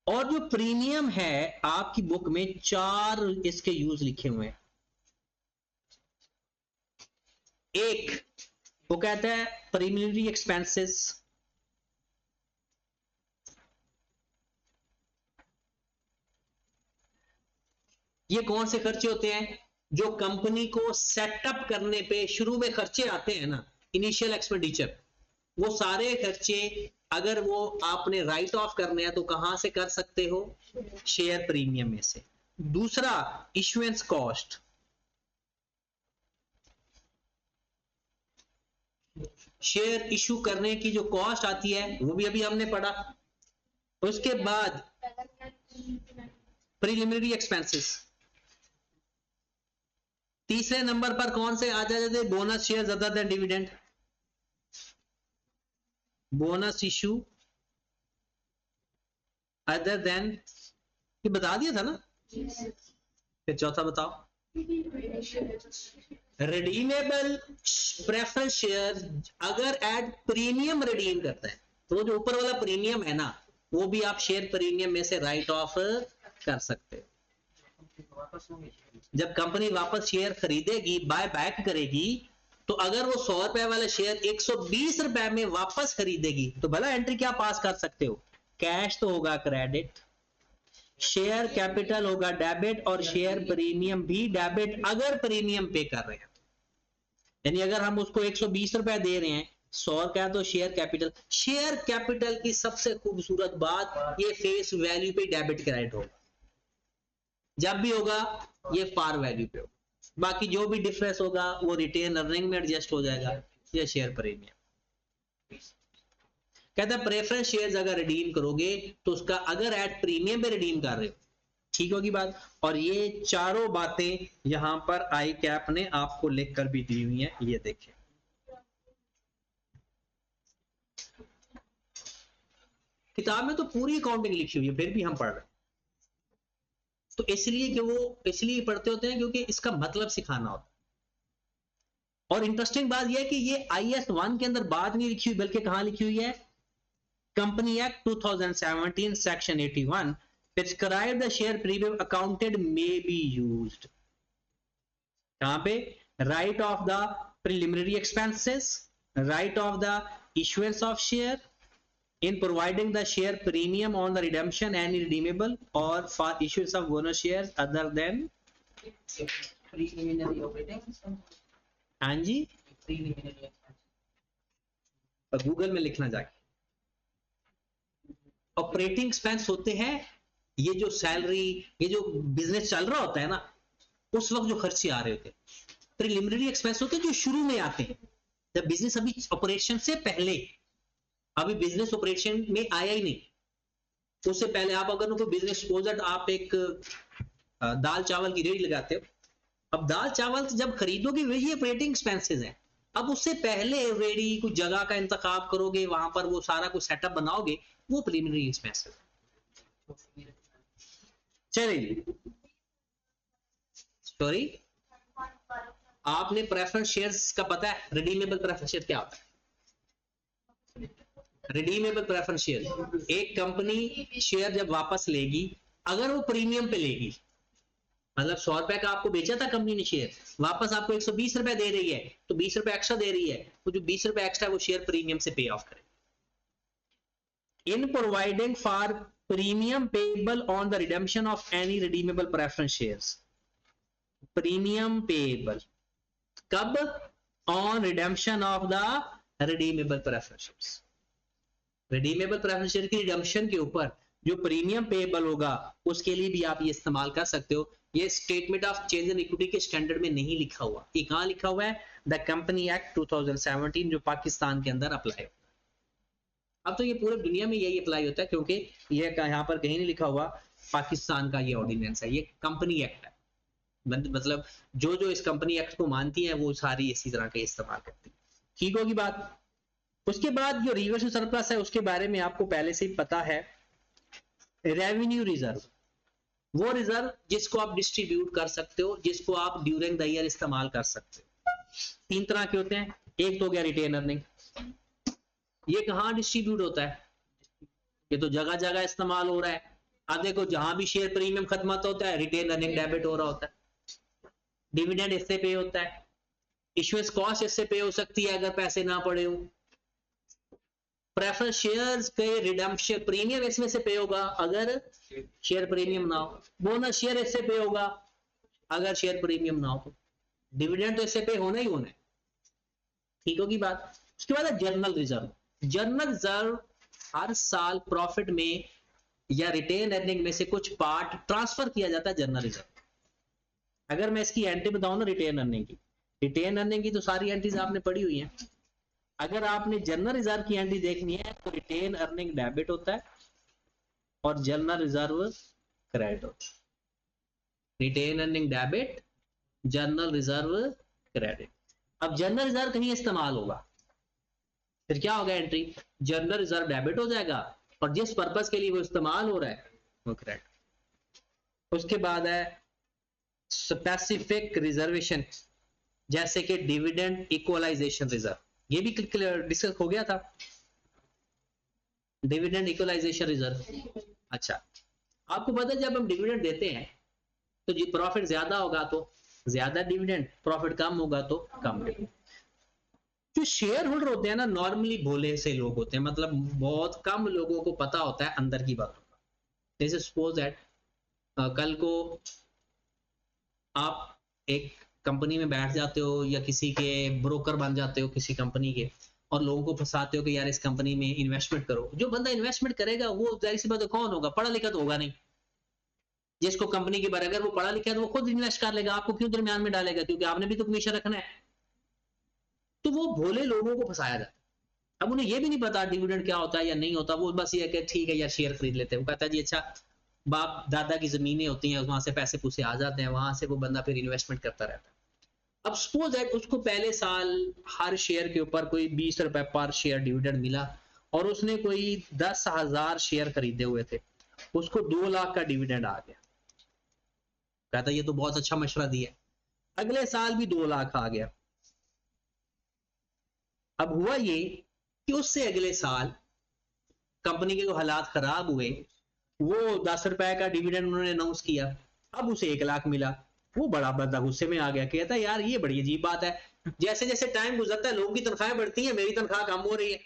और जो प्रीमियम है आपकी बुक में 4 इसके यूज लिखे हुए हैं। एक वो कहता है प्रीलिमिनरी एक्सपेंसेस, ये कौन से खर्चे होते हैं? जो कंपनी को सेटअप करने पे शुरू में खर्चे आते हैं ना, इनिशियल एक्सपेंडिचर, वो सारे खर्चे अगर वो आपने राइट ऑफ करने हैं तो कहां से कर सकते हो? शेयर प्रीमियम में से। दूसरा इशुएंस कॉस्ट, शेयर इशू करने की जो कॉस्ट आती है वो भी अभी हमने पढ़ा। उसके बाद प्रीलिमिनरी एक्सपेंसेस। तीसरे नंबर पर कौन से आ जाते? Bonus share other than dividend, bonus issue other than, ये बता दिया था ना। फिर चौथा बताओ, रिडीमेबल प्रेफरेंस शेयर अगर एट प्रीमियम रिडीम करता है तो जो ऊपर वाला प्रीमियम है ना, वो भी आप शेयर प्रीमियम में से राइट ऑफ कर सकते हो। जब कंपनी वापस शेयर खरीदेगी, बाय बैक करेगी, तो अगर वो 100 रुपए वाले शेयर 120 रुपए में वापस खरीदेगी तो भला एंट्री क्या पास कर सकते हो? कैश तो होगा क्रेडिट, शेयर कैपिटल होगा डेबिट, और शेयर प्रीमियम भी डेबिट अगर प्रीमियम पे कर रहे हैं। यानी अगर हम उसको 120 रुपए दे रहे हैं, 100 का तो शेयर कैपिटल। शेयर कैपिटल की सबसे खूबसूरत बात, ये फेस वैल्यू पे डेबिट क्रेडिट होगा, जब भी होगा ये फार वैल्यू पे होगा, बाकी जो भी डिफरेंस होगा वो रिटेन अर्निंग में एडजस्ट हो जाएगा, ये शेयर प्रीमियम। कहता है प्रेफरेंस शेयर्स अगर रिडीम करोगे तो उसका अगर एट प्रीमियम पे रिडीम कर रहे हो, ठीक होगी बात। और ये चारों बातें यहां पर आई कैप ने आपको लिखकर भी दी हुई हैं, ये देखें। किताब में तो पूरी अकाउंटिंग लिखी हुई है, फिर भी हम पढ़ रहे हैं तो इसलिए कि वो इसलिए पढ़ते होते हैं क्योंकि इसका मतलब सिखाना होता है। और इंटरेस्टिंग बात यह है कि ये IS 1 के अंदर बात नहीं लिखी हुई, बल्कि कहां लिखी हुई है? Company act 2017 section 81 prescribe the share premium accounted may be used. कहां पे? Right of the preliminary expenses, right of the issuance of share, in providing the share premium on the redemption any redeemable, or for issuance of bonus shares other than preliminary operating expense। हाँ जी, preliminary गूगल में लिखना जाके। ऑपरेटिंग एक्सपेंस होते हैं ये जो सैलरी, ये जो बिजनेस चल रहा होता है ना, उस वक्त जो खर्चे आ रहे होते हैं। प्रीलिमिनरी एक्सपेंस होते हैं जो शुरू में आते हैं, जब बिजनेस अभी ऑपरेशन से पहले, अभी बिजनेस ऑपरेशन में आया ही नहीं, उससे पहले आप अगर कोई बिजनेस सपोज आप एक दाल चावल की रेडी लगाते हो, अब दाल चावल जब खरीदोगे वही ऑपरेटिंग एक्सपेंसेस हैं। अब उससे पहले रेडी कुछ जगह का इंतखाब करोगे, वहां पर वो सारा कुछ सेटअप बनाओगे, वो प्रीलिमिनरी एक्सपेंसेस। चलिए सॉरी, आपने प्रेफरेंस शेयर्स का पता है? रिडीमेबल प्रेफरेंस शेयर क्या होता है? रिडीमेबल प्रेफरेंस शेयर, एक कंपनी शेयर जब वापस लेगी, अगर वो प्रीमियम पे लेगी, मतलब 100 रुपए का आपको बेचा था कंपनी ने शेयर, वापस आपको 120 रुपए दे रही है, तो 20 रुपए एक्स्ट्रा दे रही है, तो जो 20 रुपए एक्स्ट्रा वो शेयर प्रीमियम से पे ऑफ करे। In providing for premium payable on the redemption of any redeemable preference shares. Premium payable कब? On redemption of the redeemable preference shares. Redeemable preference share की रिडेम्पशन के ऊपर जो प्रीमियम पेएबल होगा उसके लिए भी आप ये इस्तेमाल कर सकते हो। ये statement of change in equity के स्टैंडर्ड में नहीं लिखा हुआ, ये कहां लिखा हुआ है? द कंपनी एक्ट 2017 जो पाकिस्तान के अंदर अप्लाई होता है। अब तो ये पूरे दुनिया में यही अप्लाई होता है, क्योंकि ये यहाँ पर कहीं नहीं लिखा हुआ पाकिस्तान का ये ऑर्डिनेंस है, ये कंपनी एक्ट है। मतलब जो जो इस कंपनी एक्ट को मानती है वो सारी इसी तरह के इस्तेमाल करती है। ठीक होगी बात। उसके बाद जो रिवर्स सरप्लस है उसके बारे में आपको पहले से ही पता है। रेवेन्यू रिजर्व, वो रिजर्व जिसको आप डिस्ट्रीब्यूट कर सकते हो, जिसको आप ड्यूरिंग द ईयर इस्तेमाल कर सकते हो। 3 तरह के होते हैं। एक तो हो गया रिटेन अर्निंग, ये कहाँ डिस्ट्रीब्यूट होता है, ये तो जगह जगह इस्तेमाल हो रहा है। अब देखो जहां भी शेयर प्रीमियम खत्म होता है रिटेन अर्निंग डेबिट हो रहा होता है, डिविडेंड इससे पे होता है, इश्यूएंस कॉस्ट इससे पे हो सकती है अगर पैसे ना पड़े हो, प्रेफरेंस शेयर्स के रिडम्पशन प्रीमियम इसमें से पे होगा अगर शेयर प्रीमियम ना हो, बोनस शेयर इससे पे होगा अगर शेयर प्रीमियम ना हो, तो डिविडेंड तो इससे पे होना ही होना है। ठीक होगी बात। उसके बाद है जर्नल रिजर्व। जर्नल रिजर्व हर साल प्रॉफिट में या रिटेन अर्निंग में से कुछ पार्ट ट्रांसफर किया जाता है जर्नल रिजर्व। अगर मैं इसकी एंट्री बताऊं ना रिटेन अर्निंग की, रिटेन अर्निंग की तो सारी एंट्रीज आपने पढ़ी हुई हैं। अगर आपने जनरल रिजर्व की एंट्री देखनी है तो रिटेन अर्निंग डेबिट होता है और जनरल रिजर्व क्रेडिट होता है। Retain earning debit, general reserve credit. अब जनरल रिजर्व कहीं इस्तेमाल होगा फिर क्या होगा, एंट्री जनरल रिजर्व डेबिट हो जाएगा और जिस पर्पस के लिए वो इस्तेमाल हो रहा है वो क्रेडिट। उसके बाद है स्पेसिफिक रिजर्वेशन, जैसे कि डिविडेंड इक्वलाइजेशन रिजर्व, ये भी डिस्कस हो गया था, डिविडेंड इक्वलाइजेशन रिजर्व। अच्छा, आपको पता है जब हम डिविडेंड देते हैं तो जी प्रॉफिट ज्यादा होगा तो ज्यादा डिविडेंड, प्रॉफिट कम होगा तो कम डिविडेंड। जो शेयर होल्डर होते हैं ना नॉर्मली भोले से लोग होते हैं, मतलब बहुत कम लोगों को पता होता है अंदर की बातों का। जैसे सपोज दैट कल को आप एक कंपनी में बैठ जाते हो या किसी के ब्रोकर बन जाते हो किसी कंपनी के, और लोगों को फंसाते हो कि यार इस कंपनी में इन्वेस्टमेंट करो। जो बंदा इन्वेस्टमेंट करेगा वो जाहिर सी बात है कौन होगा, पढ़ा लिखा तो होगा नहीं। जिसको कंपनी के बारे, अगर वो पढ़ा लिखा है तो वो खुद इन्वेस्ट कर लेगा, आपको क्यों दरमियान में डालेगा, क्योंकि आपने भी तो कमीशन रखना है। तो वो भोले लोगों को फंसाया जाता है। अब उन्हें ये भी नहीं पता डिविडेंड क्या होता है या नहीं होता, वो बस ये कि ठीक है यार शेयर खरीद लेते हैं। वो कहता है जी अच्छा, बाप दादा की जमीनें होती हैं वहां से पैसे पूसे आ जाते हैं, वहां से वो बंदा फिर इन्वेस्टमेंट करता रहता है। अब सपोज दैट उसको पहले साल हर शेयर के ऊपर कोई 20 रुपए पर शेयर डिविडेंड मिला और उसने कोई 10,000 शेयर खरीदे हुए थे, उसको 2 लाख का डिविडेंड आ गया। कहता ये तो बहुत अच्छा मशवरा दिया। अगले साल भी 2 लाख आ गया। अब हुआ ये कि उससे अगले साल कंपनी के हालात खराब हुए, वो 10 रुपए का डिविडेंड उन्होंने अनाउंस किया, अब उसे 1 लाख मिला। वो बड़ा बंदा गुस्से में आ गया, कहता यार ये बड़ी अजीब बात है, जैसे जैसे टाइम गुजरता है लोगों की तनख्वाहें बढ़ती हैं, मेरी तनख्वाह कम हो रही है।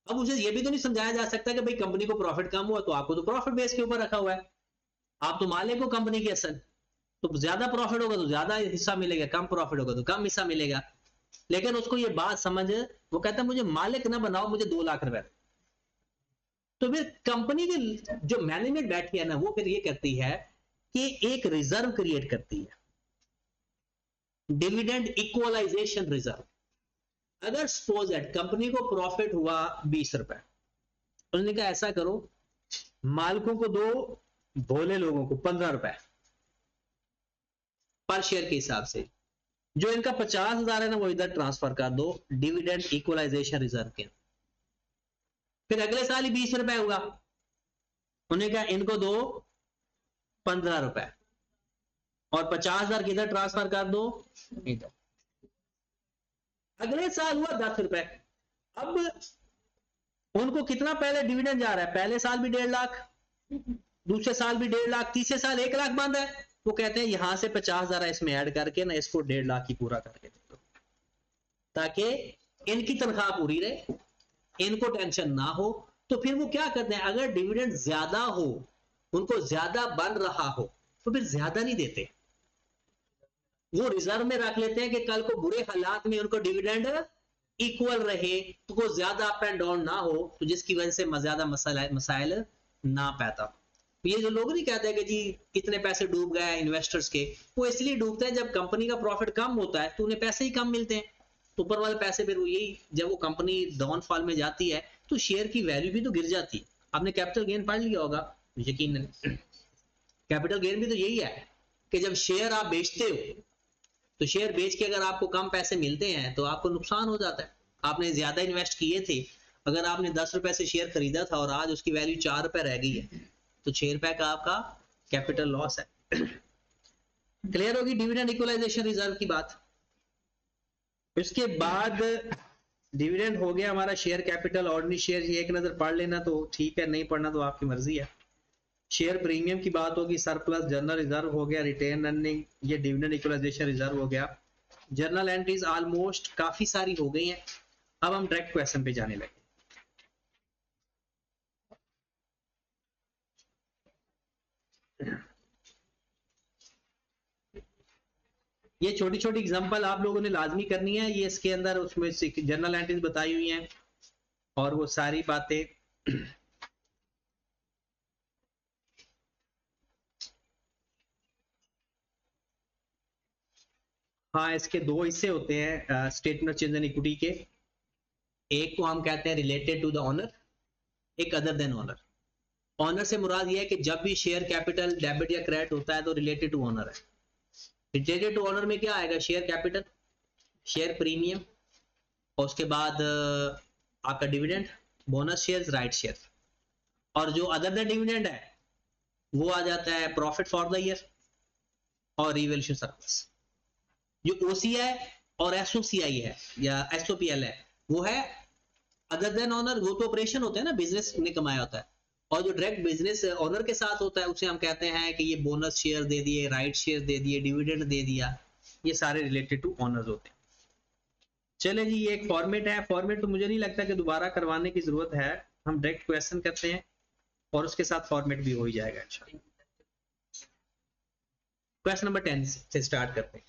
अब उसे ये भी तो नहीं समझाया जा सकता कि भाई कंपनी को प्रॉफिट कम हुआ तो आपको तो प्रॉफिट बेस के ऊपर रखा हुआ है, आप तो मालिक हो कंपनी के असल, तो ज्यादा प्रॉफिट होगा तो ज्यादा हिस्सा मिलेगा, कम प्रॉफिट होगा तो कम हिस्सा मिलेगा। लेकिन उसको ये बात समझ, वो कहता मुझे मालिक ना बनाओ, मुझे 2 लाख रुपए। तो फिर कंपनी की जो मैनेजमेंट बैठी है ना वो फिर ये करती है कि एक रिजर्व क्रिएट करती है, डिविडेंड इक्वलाइजेशन रिजर्व। अगर सपोज दैट कंपनी को प्रॉफिट हुआ 20 रुपए, उन्होंने कहा ऐसा करो मालिकों को दो, भोले लोगों को 15 रुपए पर शेयर के हिसाब से, जो इनका 50,000 है ना वो इधर ट्रांसफर कर दो डिविडेंड इक्वलाइजेशन रिजर्व के। फिर अगले साल ही 20 रुपए होगा, उन्हें कहा इनको दो 15 रुपए और 50,000 किधर ट्रांसफर कर दो इधर। अगले साल हुआ 10 रुपए, अब उनको कितना पहले डिविडेंड जा रहा है, पहले साल भी 1.5 लाख, दूसरे साल भी 1.5 लाख, तीसरे साल 1 लाख बांधा है। वो कहते हैं यहां से 50,000 इसमें ऐड करके ना इसको 1.5 लाख ही पूरा करके दे दो, ताकि इनकी तनख्वाह पूरी रहे, इनको टेंशन ना हो। तो फिर वो क्या करते हैं, अगर डिविडेंड ज्यादा हो, उनको ज्यादा बन रहा हो तो फिर ज्यादा नहीं देते, वो रिजर्व में रख लेते हैं कि कल को बुरे हालात में उनको डिविडेंड इक्वल रहे, तो को ज्यादा अप एंड डाउन ना हो, तो जिसकी वजह से ज्यादा मसाइल ना पैदा। ये जो लोग नहीं कहते कि जी इतने पैसे डूब गए इन्वेस्टर्स के, वो इसलिए डूबते हैं जब कंपनी का प्रॉफिट कम होता है तो उन्हें पैसे ही कम मिलते हैं, तो ऊपर वाले पैसे फिर यही जब वो कंपनी डाउनफॉल में जाती है तो शेयर की वैल्यू भी तो गिर जाती है। आपने कैपिटल गेन पढ़ लिया होगा यकीन, कैपिटल गेन भी तो यही है कि जब शेयर आप बेचते हो तो शेयर बेच के अगर आपको कम पैसे मिलते हैं तो आपको नुकसान हो जाता है। आपने ज्यादा इन्वेस्ट किए थे, अगर आपने 10 रुपए से शेयर खरीदा था और आज उसकी वैल्यू 4 रुपए रह गई है तो 6 रुपए का आपका कैपिटल लॉस है। क्लियर होगी डिविडेंड इक्वलाइजेशन रिजर्व की बात। उसके बाद डिविडेंड हो गया हमारा, शेयर कैपिटल, ऑर्डिनरी शेयर, ये एक नजर पढ़ लेना तो ठीक है, नहीं पढ़ना तो आपकी मर्जी है। शेयर प्रीमियम की बात होगी, सरप्लस, जनरल रिजर्व हो गया, रिटेन अर्निंग, ये डिविडेंड इक्वलाइजेशन रिजर्व हो गया। जर्नल एंट्रीज ऑलमोस्ट काफी सारी हो गई हैं। अब हम डायरेक्ट क्वेश्चन पे जाने लगे। ये छोटी छोटी एग्जांपल आप लोगों ने लाजमी करनी है, ये इसके अंदर उसमें जर्नल एंट्रीज बताई हुई हैं और वो सारी बातें। हाँ, इसके दो हिस्से होते हैं statement of change in equity के। एक को हम कहते हैं रिलेटेड टू द ऑनर, एक अदर देन ऑनर। ऑनर से मुराद ये है कि जब भी शेयर कैपिटल डेबिट या क्रेडिट होता है तो रिलेटेड टू ऑनर है। रिलेटेड टू ऑनर में क्या आएगा? शेयर कैपिटल, शेयर प्रीमियम, और उसके बाद आपका dividend, bonus shares, right share. और जो अदर देन डिविडेंड है वो आ जाता है प्रॉफिट फॉर द ईयर और रिवैल्यूएशन सरप्लस। जो ओसीआई और एसओसीआई है या एसओपीएल है वो है अदर देन ऑनर, वो तो ऑपरेशन होते हैं ना, बिजनेस ने कमाया होता है। और जो डायरेक्ट बिजनेस ऑनर के साथ होता है उसे हम कहते हैं कि ये बोनस शेयर दे दिए, राइट शेयर दे दिए, डिविडेंड दे दिया, ये सारे रिलेटेड टू ऑनर्स होते हैं। चले जी, ये एक फॉर्मेट है। फॉर्मेट तो मुझे नहीं लगता कि दोबारा करवाने की जरूरत है, हम डायरेक्ट क्वेश्चन करते हैं और उसके साथ फॉर्मेट भी हो ही जाएगा इंशाल्लाह। क्वेश्चन नंबर 10 से स्टार्ट करते हैं।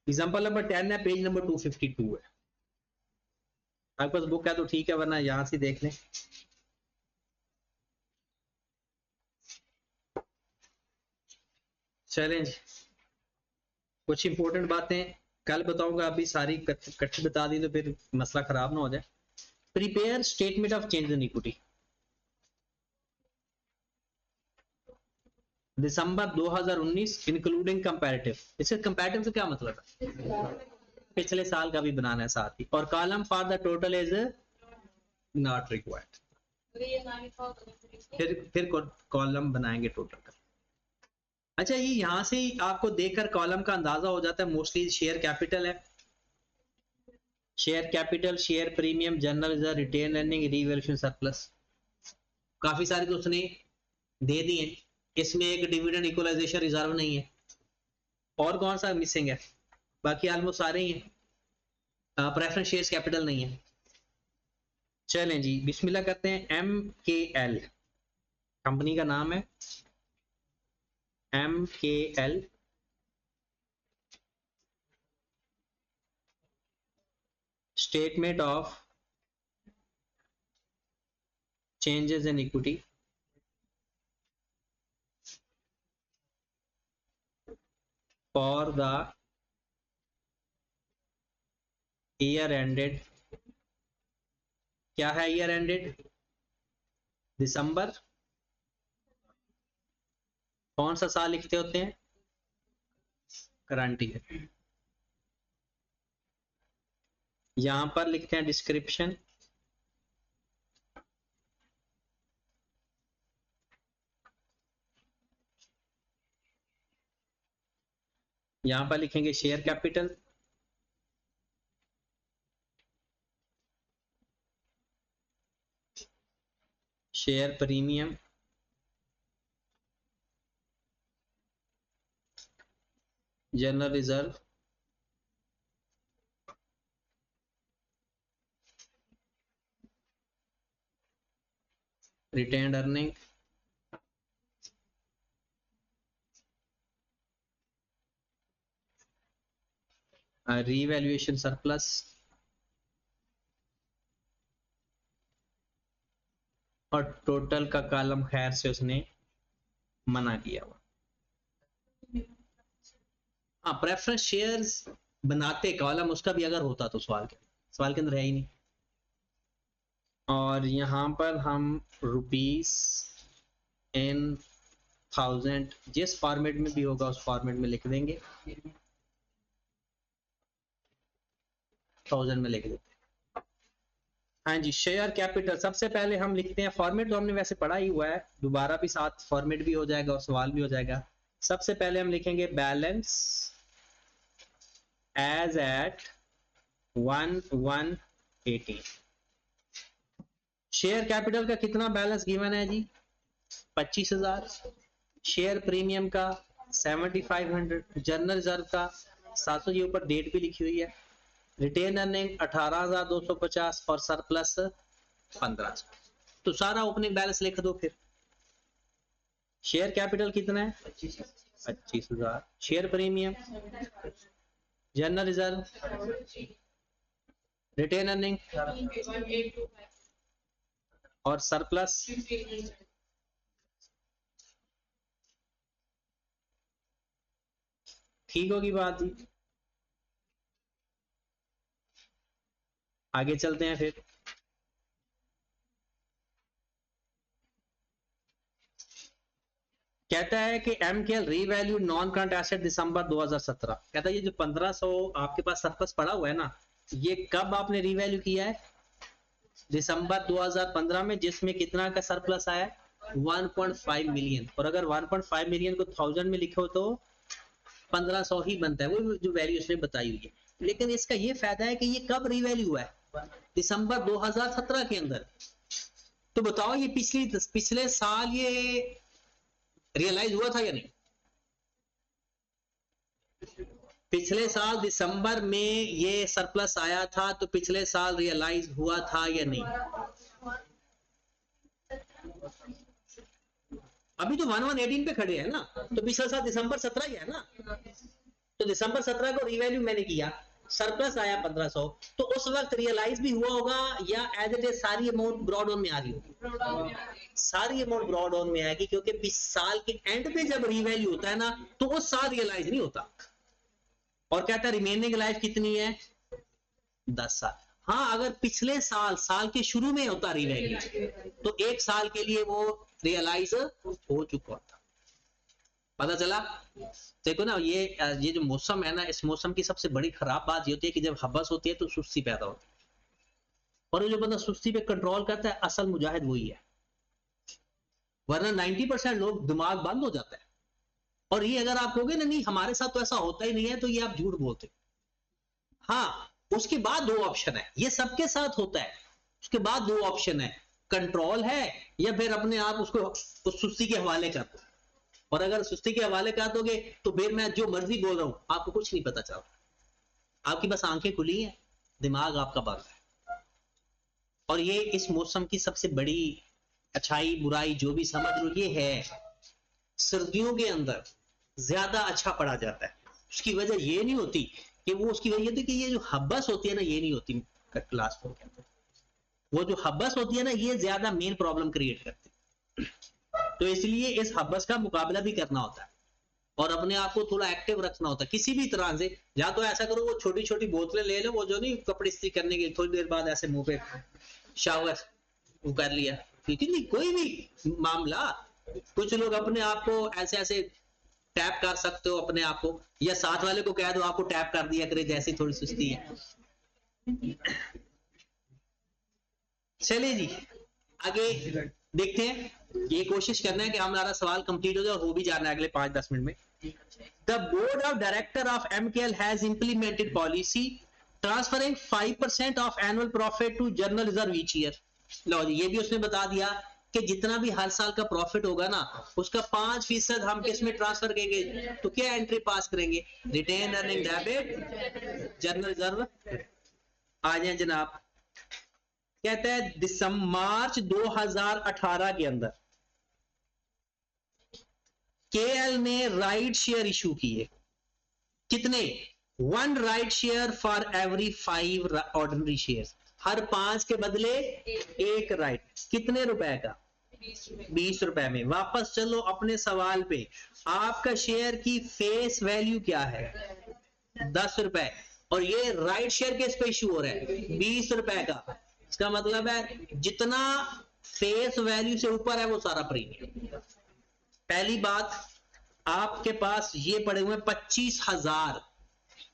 एग्जांपल नंबर 10 है, पेज नंबर 252 है। आपके पास बुक है तो ठीक है, वरना यहां से देख लें। चलें जी, कुछ इंपॉर्टेंट बातें कल बताऊंगा, अभी सारी इकट्ठी बता दी तो फिर मसला खराब ना हो जाए। Prepare statement of change in equity, December 2019 including comparative. इससे कंपैरेटिव से क्या मतलब है? पिछले साल का भी बनाना है साथ ही। और column for the total is not required, फिर कॉलम बनाएंगे टोटल का। अच्छा, ये यहां से ही आपको देखकर कॉलम का अंदाजा हो जाता है। मोस्टली शेयर कैपिटल है, share capital, share premium, general reserve, retain earning, revaluation surplus, काफी सारे तो उसने दे दिए। इसमें एक डिविडेंड इक्वलाइजेशन रिजर्व नहीं है। और कौन सा मिसिंग है? बाकी ऑलमोस्ट सारे ही हैं। प्रेफरेंस शेयर्स कैपिटल नहीं है। चलें जी, बिस्मिल्लाह करते हैं। MKL कंपनी का नाम है, MKL। Statement of changes in equity for the year ended, क्या है ईयर एंडेड? दिसंबर। कौन सा साल लिखते होते हैं? Current year. यहां पर लिखते हैं डिस्क्रिप्शन, यहां पर लिखेंगे share capital, share premium, general reserve, retained earning, revaluation surplus, और टोटल का कॉलम खैर से उसने मना किया हुआ। हाँ, प्रेफरेंस शेयर्स बनाते कॉलम उसका भी अगर होता तो सवाल के अंदर है ही नहीं। और यहां पर हम रुपीस इन 1000 जिस फॉर्मेट में भी होगा उस फॉर्मेट में लिख देंगे, 1000 में लिख देते हैं। हाँ जी, शेयर कैपिटल सबसे पहले हम लिखते हैं, फॉर्मेट तो हमने वैसे पढ़ा ही हुआ है, दोबारा भी साथ फॉर्मेट भी हो जाएगा और सवाल भी हो जाएगा। सबसे पहले हम लिखेंगे balance as at 1180। Share capital का कितना बैलेंस गिवन है जी? 25,000। शेयर प्रीमियम का 7500, जनरल रिजर्व का 700, ये ऊपर डेट भी लिखी हुई है। रिटेन अर्निंग 18,250 और सरप्लस 1500। तो सारा ओपनिंग बैलेंस लिख दो फिर। शेयर कैपिटल कितना है? 25,000। Share premium, general reserve, retain earning और सरप्लस। ठीक होगी बात जी। आगे चलते हैं फिर। कहता है कि एमकेएल रीवैल्यू नॉन करंट एसेट दिसंबर 2017। कहता है ये जो 1500 आपके पास सरप्लस पड़ा हुआ है ना, ये कब आपने रीवैल्यू किया है? दिसंबर 2015 में, जिसमें कितना का सरप्लस आया? 1.5 मिलियन। और अगर 1.5 मिलियन को 1000 में लिखो तो 1500 ही बनता है, वो जो वैल्यू उसने बताई हुई है। लेकिन इसका ये फायदा है कि ये कब रीवैल्यू हुआ है? दिसंबर 2017 के अंदर। तो बताओ ये पिछले साल ये रियलाइज हुआ था या नहीं? पिछले साल दिसंबर में ये सरप्लस आया था, तो पिछले साल रियलाइज हुआ था या नहीं? अभी तो 1118 पे खड़े हैं ना, तो पिछले साल दिसंबर 17 ही है ना। तो दिसंबर 17 को रीवैल्यू मैंने किया, सरप्लस आया 1500, तो उस वक्त रियलाइज भी हुआ होगा या एज इट इज सारी अमाउंट ब्रॉड ऑन में आ रही होगी? सारी अमाउंट ब्रॉड ऑन में आएगी, क्योंकि इस साल के एंड पे जब रीवैल्यू होता है ना, तो उस साल रियलाइज नहीं होता। और कहता है रिमेनिंग लाइफ कितनी है? 10 साल। हाँ, अगर पिछले साल के शुरू में होता रीवैल्यू, तो 1 साल के लिए वो रियलाइज हो चुका था। पता चला? देखो ना, ये जो मौसम है ना, इस मौसम की सबसे बड़ी खराब बात ये होती है कि जब हब्बस होती है तो सुस्ती पैदा होती है, और जो बंदा सुस्ती पे कंट्रोल करता है, असल मुजाहिद वही है। वरना 90% लोग दिमाग बंद हो जाता है। और ये अगर आप कहोगे ना नहीं हमारे साथ तो ऐसा होता ही नहीं है, तो ये आप झूठ बोलते। हाँ, उसके बाद 2 ऑप्शन है, ये सबके साथ होता है। उसके बाद 2 ऑप्शन है, कंट्रोल है या फिर अपने आप उसको उस सुस्ती के हवाले कर दो। और अगर सुस्ती के हवाले कर दोगे तो फिर मैं जो मर्जी बोल रहा हूं, आपको कुछ नहीं पता चलता। आपकी बस आंखें खुली हैं, दिमाग आपका बंद है। और ये इस मौसम की सबसे बड़ी अच्छाई बुराई जो भी समझ लो, ये है सर्दियों के अंदर ज्यादा अच्छा पढ़ा जाता है। उसकी वजह ये नहीं होती कि वो, उसकी वजह होती कि ये जो हब्बस होती है ना, ये नहीं होती क्लास में के अंदर। वो जो हब्बस होती है ना, ये ज्यादा मेन प्रॉब्लम क्रिएट करती है। तो इसलिए इस हब्बस का मुकाबला भी करना होता है और अपने आप को थोड़ा एक्टिव रखना होता है किसी भी तरह से। या तो ऐसा करो, वो छोटी छोटी बोतलें ले लो, वो जो नहीं कपड़े इस्त्री करने के, थोड़ी देर बाद ऐसे मुंह पे शावर वो कर लिया, ठीक है नहीं कोई भी मामला। कुछ लोग अपने आप को ऐसे ऐसे टैप कर सकते हो अपने आप को, या साथ वाले को कह दो आपको टैप कर दिया करे, जैसी थोड़ी सुस्ती है। चलिए जी आगे देखते हैं। ये कोशिश करना है कि हमारा सवाल कंप्लीट हो जाए और हो भी जाना है अगले 5-10 मिनट में। The board of director of MKL has implemented policy transferring 5% of annual profit to general reserve each year. लो जी, ये भी उसने बता दिया कि जितना भी हर साल का प्रॉफिट होगा ना, उसका 5% हम किस में ट्रांसफर करेंगे? तो क्या एंट्री पास करेंगे? Retain earning debit general reserve. आ जाए जनाब। कहता है मार्च 2018 के अंदर केएल ने राइट शेयर इशू किए। कितने? 1 right share for every 5 ordinary share. हर 5 के बदले 1 राइट। कितने रुपए का? 20 रुपए में। वापस चलो अपने सवाल पे। आपका शेयर की फेस वैल्यू क्या है? 10 रुपए। और ये राइट शेयर किस पे इशू हो रहा है? 20 रुपए का। इसका मतलब है जितना फेस वैल्यू से ऊपर है वो सारा प्रीमियम। पहली बात, आपके पास ये पड़े हुए 25,000,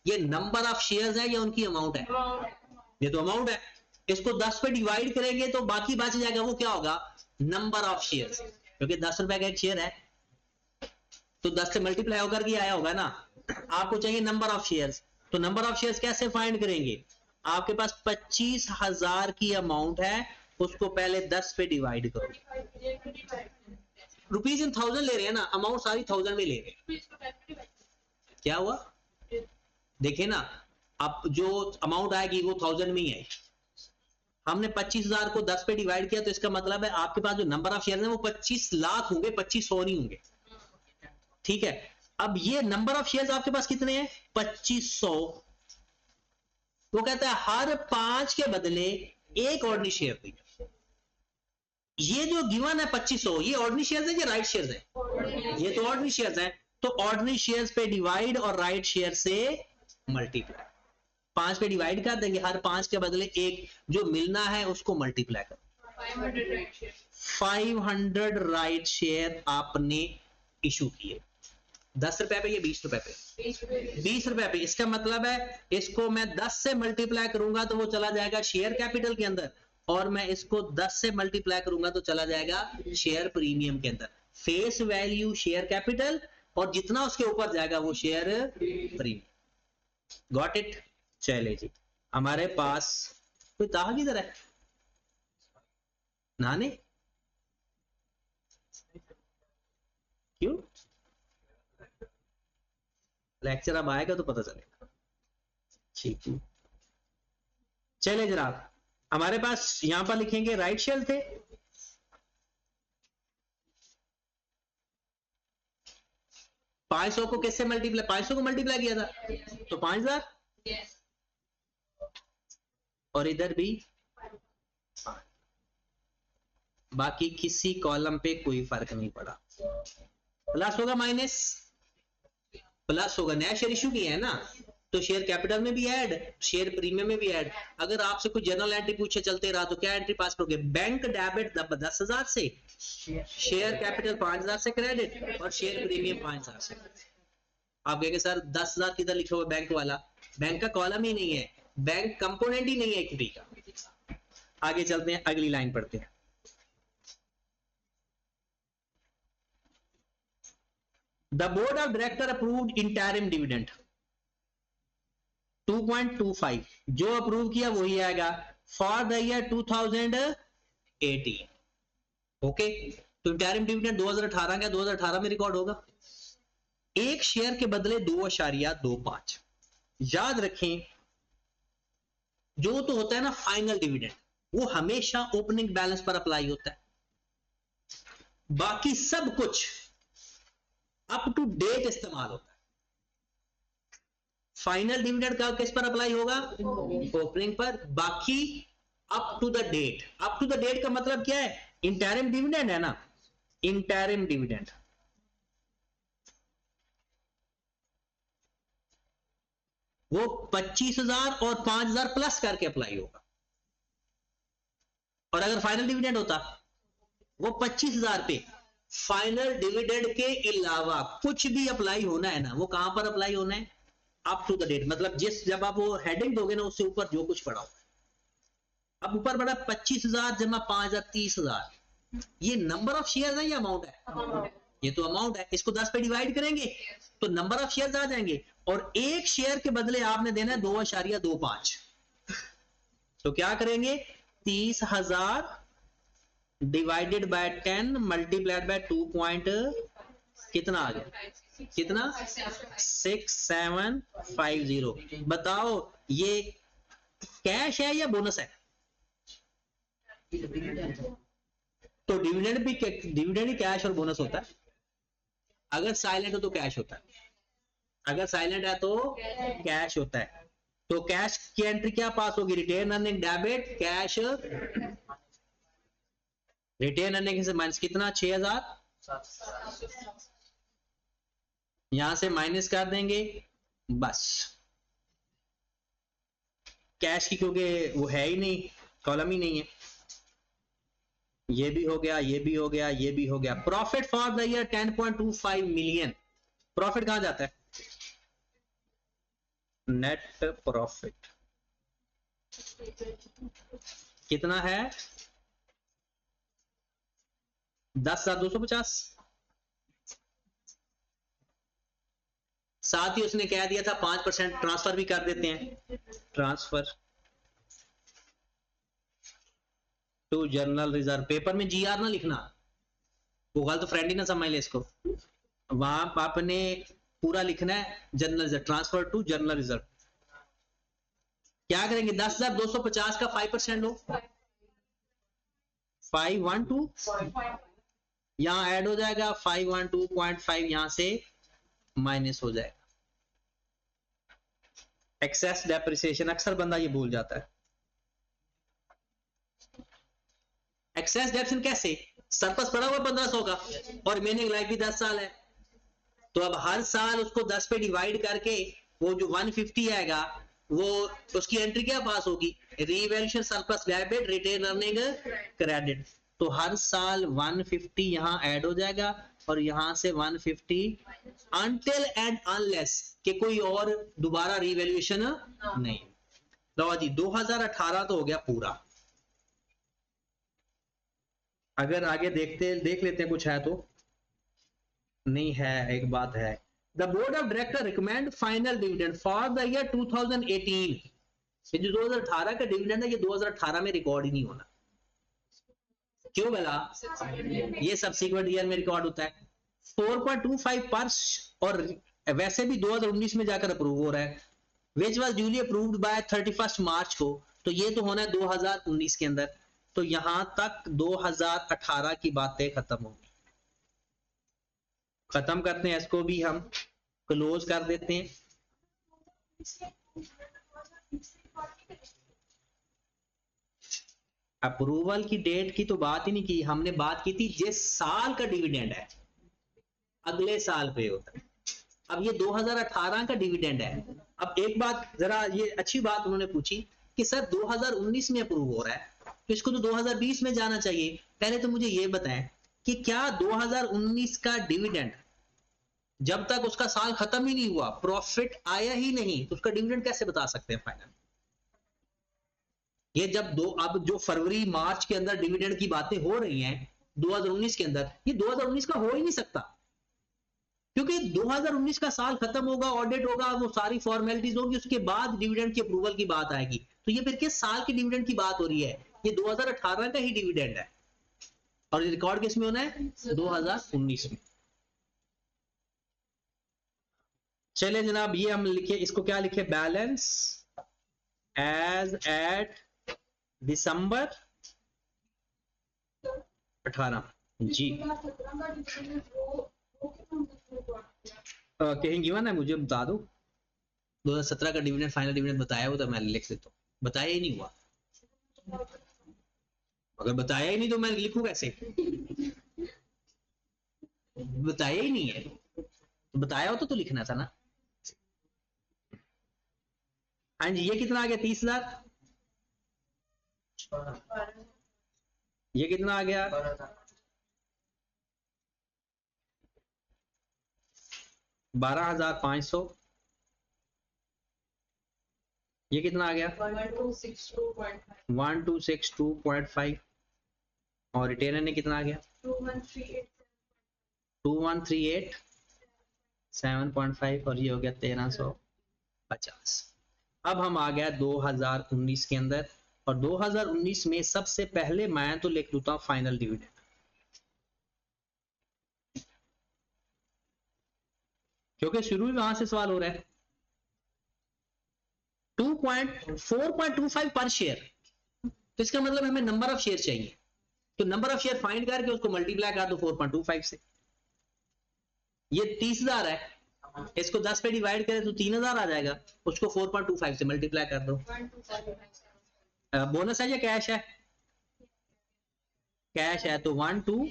ये नंबर ऑफ शेयर्स है या उनकी अमाउंट है? ये तो अमाउंट है। इसको 10 पे डिवाइड करेंगे तो बाकी बच जाएगा, वो क्या होगा? नंबर ऑफ शेयर्स, क्योंकि 10 रुपए का एक शेयर है तो 10 से मल्टीप्लाई होकर के आया होगा ना। आपको चाहिए नंबर ऑफ शेयर्स, तो नंबर ऑफ शेयर्स कैसे फाइंड करेंगे? आपके पास 25,000 की अमाउंट है, उसको पहले 10 पे डिवाइड करो। रुपीज इन 1000 ले रहे हैं ना, अमाउंट सारी 1000 में ले रहे हैं। क्या हुआ? देखिए ना, अब जो अमाउंट आएगी वो 1000 में ही है। हमने 25,000 को 10 पे डिवाइड किया, तो इसका मतलब है आपके पास जो नंबर ऑफ शेयर है वो 25 लाख होंगे, 2500 नहीं होंगे। ठीक है, अब ये नंबर ऑफ शेयर्स आपके पास कितने हैं? 2500। वो कहता है हर 5 के बदले एक ऑर्डिनरी शेयर दी। ये जो गिवन है 2500, ये ऑर्डिनरी शेयर्स है या राइट शेयर्स है? ये तो ऑर्डिनरी शेयर्स है, तो ऑर्डिनरी शेयर्स पे डिवाइड और राइट शेयर से मल्टीप्लाई। 5 पे डिवाइड कर देंगे, हर 5 के बदले एक जो मिलना है उसको मल्टीप्लाई करो। 500 राइट शेयर आपने इशू किए, 10 रुपए पे, ये 20 रुपए पे, 20 रुपए पे। इसका मतलब है इसको मैं 10 से मल्टीप्लाई करूंगा तो वो चला जाएगा शेयर कैपिटल के अंदर, और मैं इसको 10 से मल्टीप्लाई करूंगा तो चला जाएगा शेयर प्रीमियम के अंदर। फेस वैल्यू शेयर कैपिटल, और जितना उसके ऊपर जाएगा वो शेयर प्रीमियम। Got it? चले जी, हमारे पास कोई ताहा किधर है? नाने क्यों? लेक्चर अब आएगा तो पता चलेगा। ठीक है, चले जनाब, हमारे पास यहां पर लिखेंगे राइट शेयर थे। पांच सौ को किससे मल्टीप्लाई, 500 को मल्टीप्लाई किया था तो 5000, और इधर भी बाकी किसी कॉलम पे कोई फर्क नहीं पड़ा। प्लस होगा माइनस प्लस होगा, नया शेयर इशू किया है ना, तो शेयर कैपिटल में भी ऐड, शेयर प्रीमियम में भी ऐड। अगर आपसे कोई जनरल एंट्री पूछे चलते रहा तो क्या एंट्री पास करोगे? बैंक डेबिट 10,000 से, शेयर कैपिटल 5,000 से क्रेडिट, और शेयर प्रीमियम 5,000 से। आप कहेंगे सर 10,000 किधर लिखा हुआ बैंक वाला? बैंक का कॉलम ही नहीं है, बैंक कंपोनेंट ही नहीं है इक्विटी का। आगे चलते हैं, अगली लाइन पढ़ते हैं। The board of director approved interim dividend 2.25, जो अप्रूव किया वही आएगा फॉर द ईयर 2018। ओके, तो इंटरिम डिविडेंड 2018 का 2018 में रिकॉर्ड होगा। एक शेयर के बदले 2.25। याद रखें, जो तो होता है ना फाइनल डिविडेंड, वो हमेशा ओपनिंग बैलेंस पर अप्लाई होता है। बाकी सब कुछ अप टू डेट इस्तेमाल होता है। फाइनल डिविडेंड का किस पर अप्लाई होगा? ओपनिंग पर। बाकी up to the date. Up to the date का मतलब क्या है? इंटरिम डिविडेंड है ना, इंटरिम डिविडेंड वो 25,000 और 5,000 प्लस करके अप्लाई होगा। और अगर फाइनल डिविडेंड होता वो 25,000 पे, फाइनल डिविडेंड के अलावा कुछ भी अप्लाई होना है ना, वो कहां पर अप्लाई होना है? Up to the date. मतलब जब आप वो हेडिंग दोगे ना, उससे ऊपर जो कुछ पड़ा हो। अब ऊपर पड़ा 25,000 जमा 5,000, 30,000। ये नंबर ऑफ शेयर है या अमाउंट है? ये तो अमाउंट है। इसको 10 पे डिवाइड करेंगे तो नंबर ऑफ शेयर आ जाएंगे, और एक शेयर के बदले आपने देना है 2.25। तो क्या करेंगे? 30,000 divided by 10 multiplied by 2 point कितना आ गया? कितना? 6750। बताओ ये कैश है या बोनस है? तो डिविडेंड भी, डिविडेंड ही कैश और बोनस होता है। अगर साइलेंट हो तो कैश होता है, अगर साइलेंट है तो कैश होता है। तो कैश की एंट्री क्या पास होगी? Retain earning debit cash, retain earning से माइनस कितना? 6,000। यहां से माइनस कर देंगे बस। कैश की क्योंकि वो है ही नहीं, कॉलम ही नहीं है। ये भी हो गया, ये भी हो गया, ये भी हो गया। Profit for the year 10.25 million. Profit कहां जाता है? नेट प्रॉफिट कितना है? 10,250। साथ ही उसने कह दिया था 5% ट्रांसफर भी कर देते हैं, transfer to general reserve. Paper में जीआर ना लिखना, वो गलत तो फ्रेंड ही ना समझ ले इसको। वहां आपने पूरा लिखना है general reserve, transfer to general reserve. क्या करेंगे? 10,250 का 5% लो, 512 यहां ऐड हो जाएगा, 512.5 यहां से माइनस हो जाएगा। एक्सेस डेप्रिसिएशन, अक्सर बंदा ये भूल जाता है। एक्सेस डेप्रिसिएशन कैसे? सरप्लस पड़ा हुआ 1500 का और रिमेनिंग लाइफ भी 10 साल है, तो अब हर साल उसको 10 पे डिवाइड करके वो जो 150 आएगा वो उसकी एंट्री क्या पास होगी? Revaluation surplus debit retain earning credit. तो हर साल 150 यहां ऐड हो जाएगा और यहां से 150 अनटिल एंड अनलेस कि कोई और दोबारा रीवैल्यूएशन नहीं। लो जी, 2018 तो हो गया पूरा। अगर आगे देख लेते हैं कुछ है तो नहीं है, एक बात है। The board of director recommend final dividend for the year 2018। ये जो 2018 का डिविडेंड है ये 2018 में रिकॉर्ड ही नहीं होना। क्यों बोला? ये सब्सिक्वेंट ईयर में रिकॉर्ड होता है। 4.25 पर और वैसे भी 2019 में जाकर अप्रूव हो रहा है, which was duly approved by 31 मार्च को, तो ये तो होना है 2019 के अंदर। तो यहां तक 2018 की बातें खत्म होंगी। खत्म करते हैं इसको भी, हम क्लोज कर देते हैं। अप्रूवल की डेट की तो बात ही नहीं की हमने, बात की थी जिस साल का डिविडेंड है अगले साल पे होता है। अब ये 2018 का डिविडेंड है। अब एक बात जरा ये अच्छी बात उन्होंने पूछी कि सर 2019 में अप्रूव हो रहा है तो इसको तो 2020 में जाना चाहिए। पहले तो मुझे ये बताएं कि क्या 2019 का डिविडेंड जब तक उसका साल खत्म ही नहीं हुआ, प्रॉफिट आया ही नहीं, तो उसका डिविडेंड कैसे बता सकते हैं फाइनल? ये जब अब जो फरवरी मार्च के अंदर डिविडेंड की बातें हो रही हैं 2019 के अंदर, ये 2019 का हो ही नहीं सकता, क्योंकि 2019 का साल खत्म होगा, ऑडिट होगा, वो सारी फॉर्मेलिटीज होगी, उसके बाद डिविडेंड की अप्रूवल की बात आएगी। तो ये फिर किस साल की डिविडेंड की बात हो रही है? ये 2018 का ही डिविडेंड है और रिकॉर्ड किस में होना है? 2019 में। चले जनाब, ये हम लिखे, इसको क्या लिखे? बैलेंस एज एट दिसंबर 18 जी। कहीं गिवन है? मुझे बता दो। 2017 का डिविडेंड फाइनल डिविडेंड बताया हो तो मैं लिख देता हूँ, बताया ही नहीं हुआ। अगर बताया ही नहीं तो मैं लिखूं कैसे? बताया ही नहीं है, तो बताया हो तो लिखना था ना। हाँ जी, ये कितना आ गया? 30,000। ये कितना आ गया? 12,500। ये कितना आ गया? 1262.5। और रिटेनर ने कितना आ गया? 2138.7.5 और ये हो गया 1350। अब हम आ गया 2019 के अंदर, और 2019 में सबसे पहले मैं तो लिख देता हूं फाइनल डिविडेंड, क्योंकि शुरू ही वहां से सवाल हो रहा है। 4.25 पर शेयर, तो इसका मतलब हमें नंबर ऑफ शेयर चाहिए, तो नंबर ऑफ शेयर फाइंड करके उसको मल्टीप्लाई कर दो 4.25 से। ये 30,000 है, इसको 10 पे डिवाइड करें तो 3,000 आ जाएगा, उसको 4.25 से मल्टीप्लाई कर दो। बोनस है या कैश है? कैश है, तो 1,2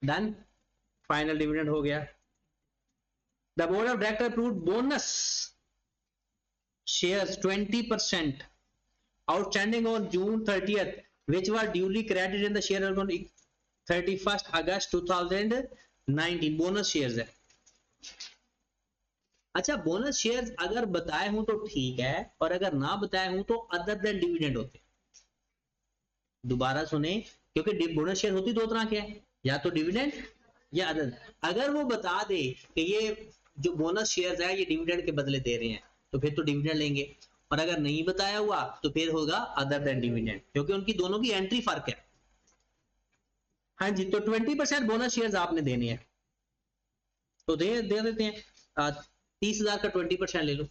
डन, फाइनल डिविडेंड हो गया। The board of director approved bonus shares 20% outstanding on June 30th which were duly credited in the share on 31st August 2019 bonus shares है। अच्छा बोनस शेयर्स अगर बताए हूं तो ठीक है, और अगर ना बताए हूं तो अदर देन डिविडेंड होते। दोबारा सुने, क्योंकि बोनस शेयर होती दो तरह के हैं, या तो डिविडेंड या अदर। अगर वो बता दे कि ये जो बोनस शेयर्स है ये डिविडेंड के बदले दे रहे हैं तो फिर तो डिविडेंड लेंगे, और अगर नहीं बताया हुआ तो फिर होगा अदर देन डिविडेंड, क्योंकि उनकी दोनों की एंट्री फर्क है। हाँ जी, तो 20% बोनस शेयर्स आपने देने हैं तो दे देते हैं। 30,000 का 20% ले लो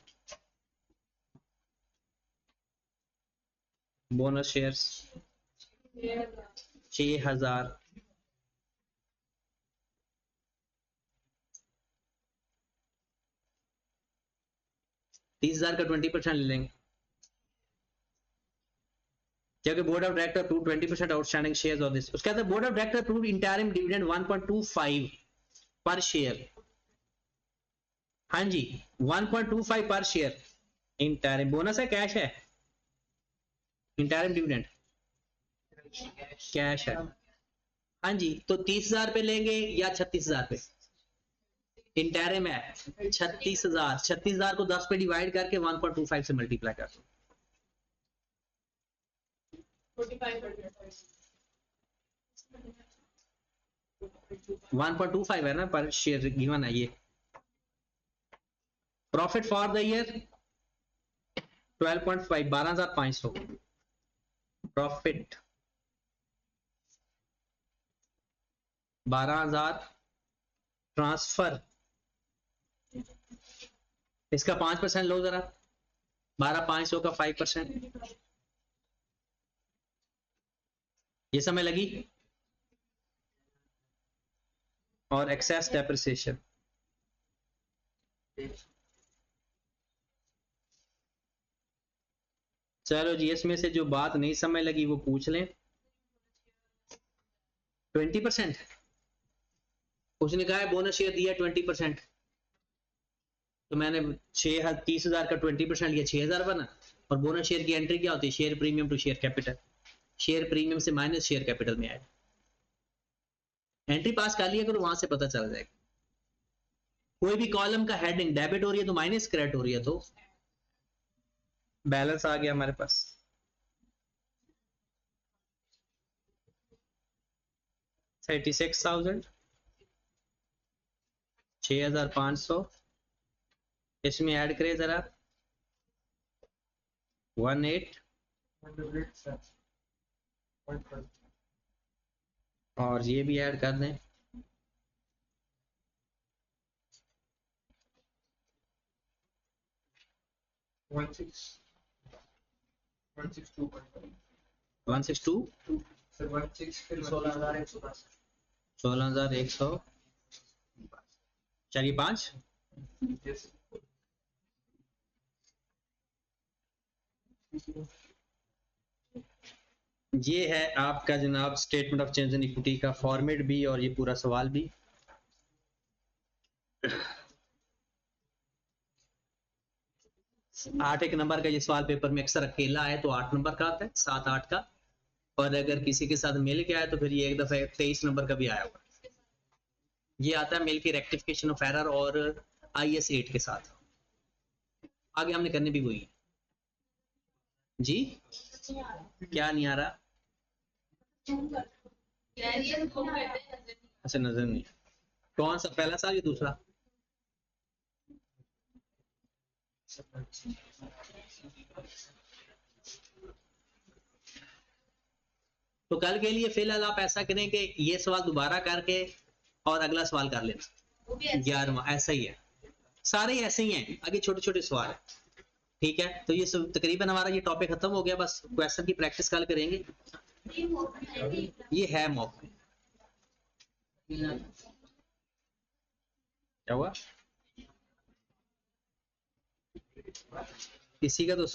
बोनस शेयर्स 6,000। $30,000 का 20% ले लेंगे, क्योंकि board of director approve 20% outstanding shares of this. उसके बाद board of director approve interim dividend 1.25 पर शेयर। हाँ जी 1.25 पर शेयर इंटरिम। बोनस है कैश है? इंटरिम डिविडेंड कैश है। हाँ जी, तो 30,000 पे लेंगे या 36,000 पे? इंटरिम है 36,000। 36,000 को 10 पे डिवाइड करके 1.25 से मल्टीप्लाई कर दो। 1.25 है ना पर शेयर गिवन है ये। Profit for the year 12.5 12,500 profit 12,000 transfer, इसका 5% लो जरा, 12,500 का 5%, ये समय लगी। और एक्सेस डेप्रिसिएशन चलो जी, इसमें से जो बात नहीं समझ लगी वो पूछ लें। 20% उसने कहा है बोनस शेयर दिया 20%, तो मैंने 30,000 का 20% लिया, 6,000 बना। और बोनस शेयर की एंट्री क्या होती है? Share premium to share capital. Share premium से माइनस शेयर कैपिटल में आएगा। एंट्री पास कर लिया करो, वहां से पता चल जाएगा। कोई भी कॉलम का हेडिंग डेबिट हो रही है तो माइनस, क्रेडिट हो रही है तो बैलेंस आ गया हमारे पास। $36,000 6,500 इसमें ऐड करें जरा 18 और ये भी ऐड कर दें 162 16,100 चलिए 5। ये है आपका जनाब statement of change in equity का फॉर्मेट भी और ये पूरा सवाल भी। आठ एक नंबर का ये सवाल पेपर में अक्सर अकेला है तो 8 नंबर का आता है, 7-8 का। और अगर किसी के साथ मिल के आए तो फिर ये एक दफा 23 नंबर का भी आया होगा। ये आता है मिल के रेक्टिफिकेशन ऑफ एरर और IS 8 के साथ। आगे हमने करने भी वही है जी। क्या नहीं आ रहा? अच्छा नजर नहीं। कौन सा पहला साल या दूसरा? तो कल के लिए फिलहाल आप ऐसा करें कि ये सवाल दोबारा करके और अगला सवाल कर लेना। 11वां ऐसा ही है, सारे ऐसे ही हैं, आगे छोटे छोटे सवाल है। ठीक है, तो ये सब तकरीबन हमारा ये टॉपिक खत्म हो गया। बस क्वेश्चन की प्रैक्टिस कल करेंगे। ये है मौका। क्या हुआ? किसी का तो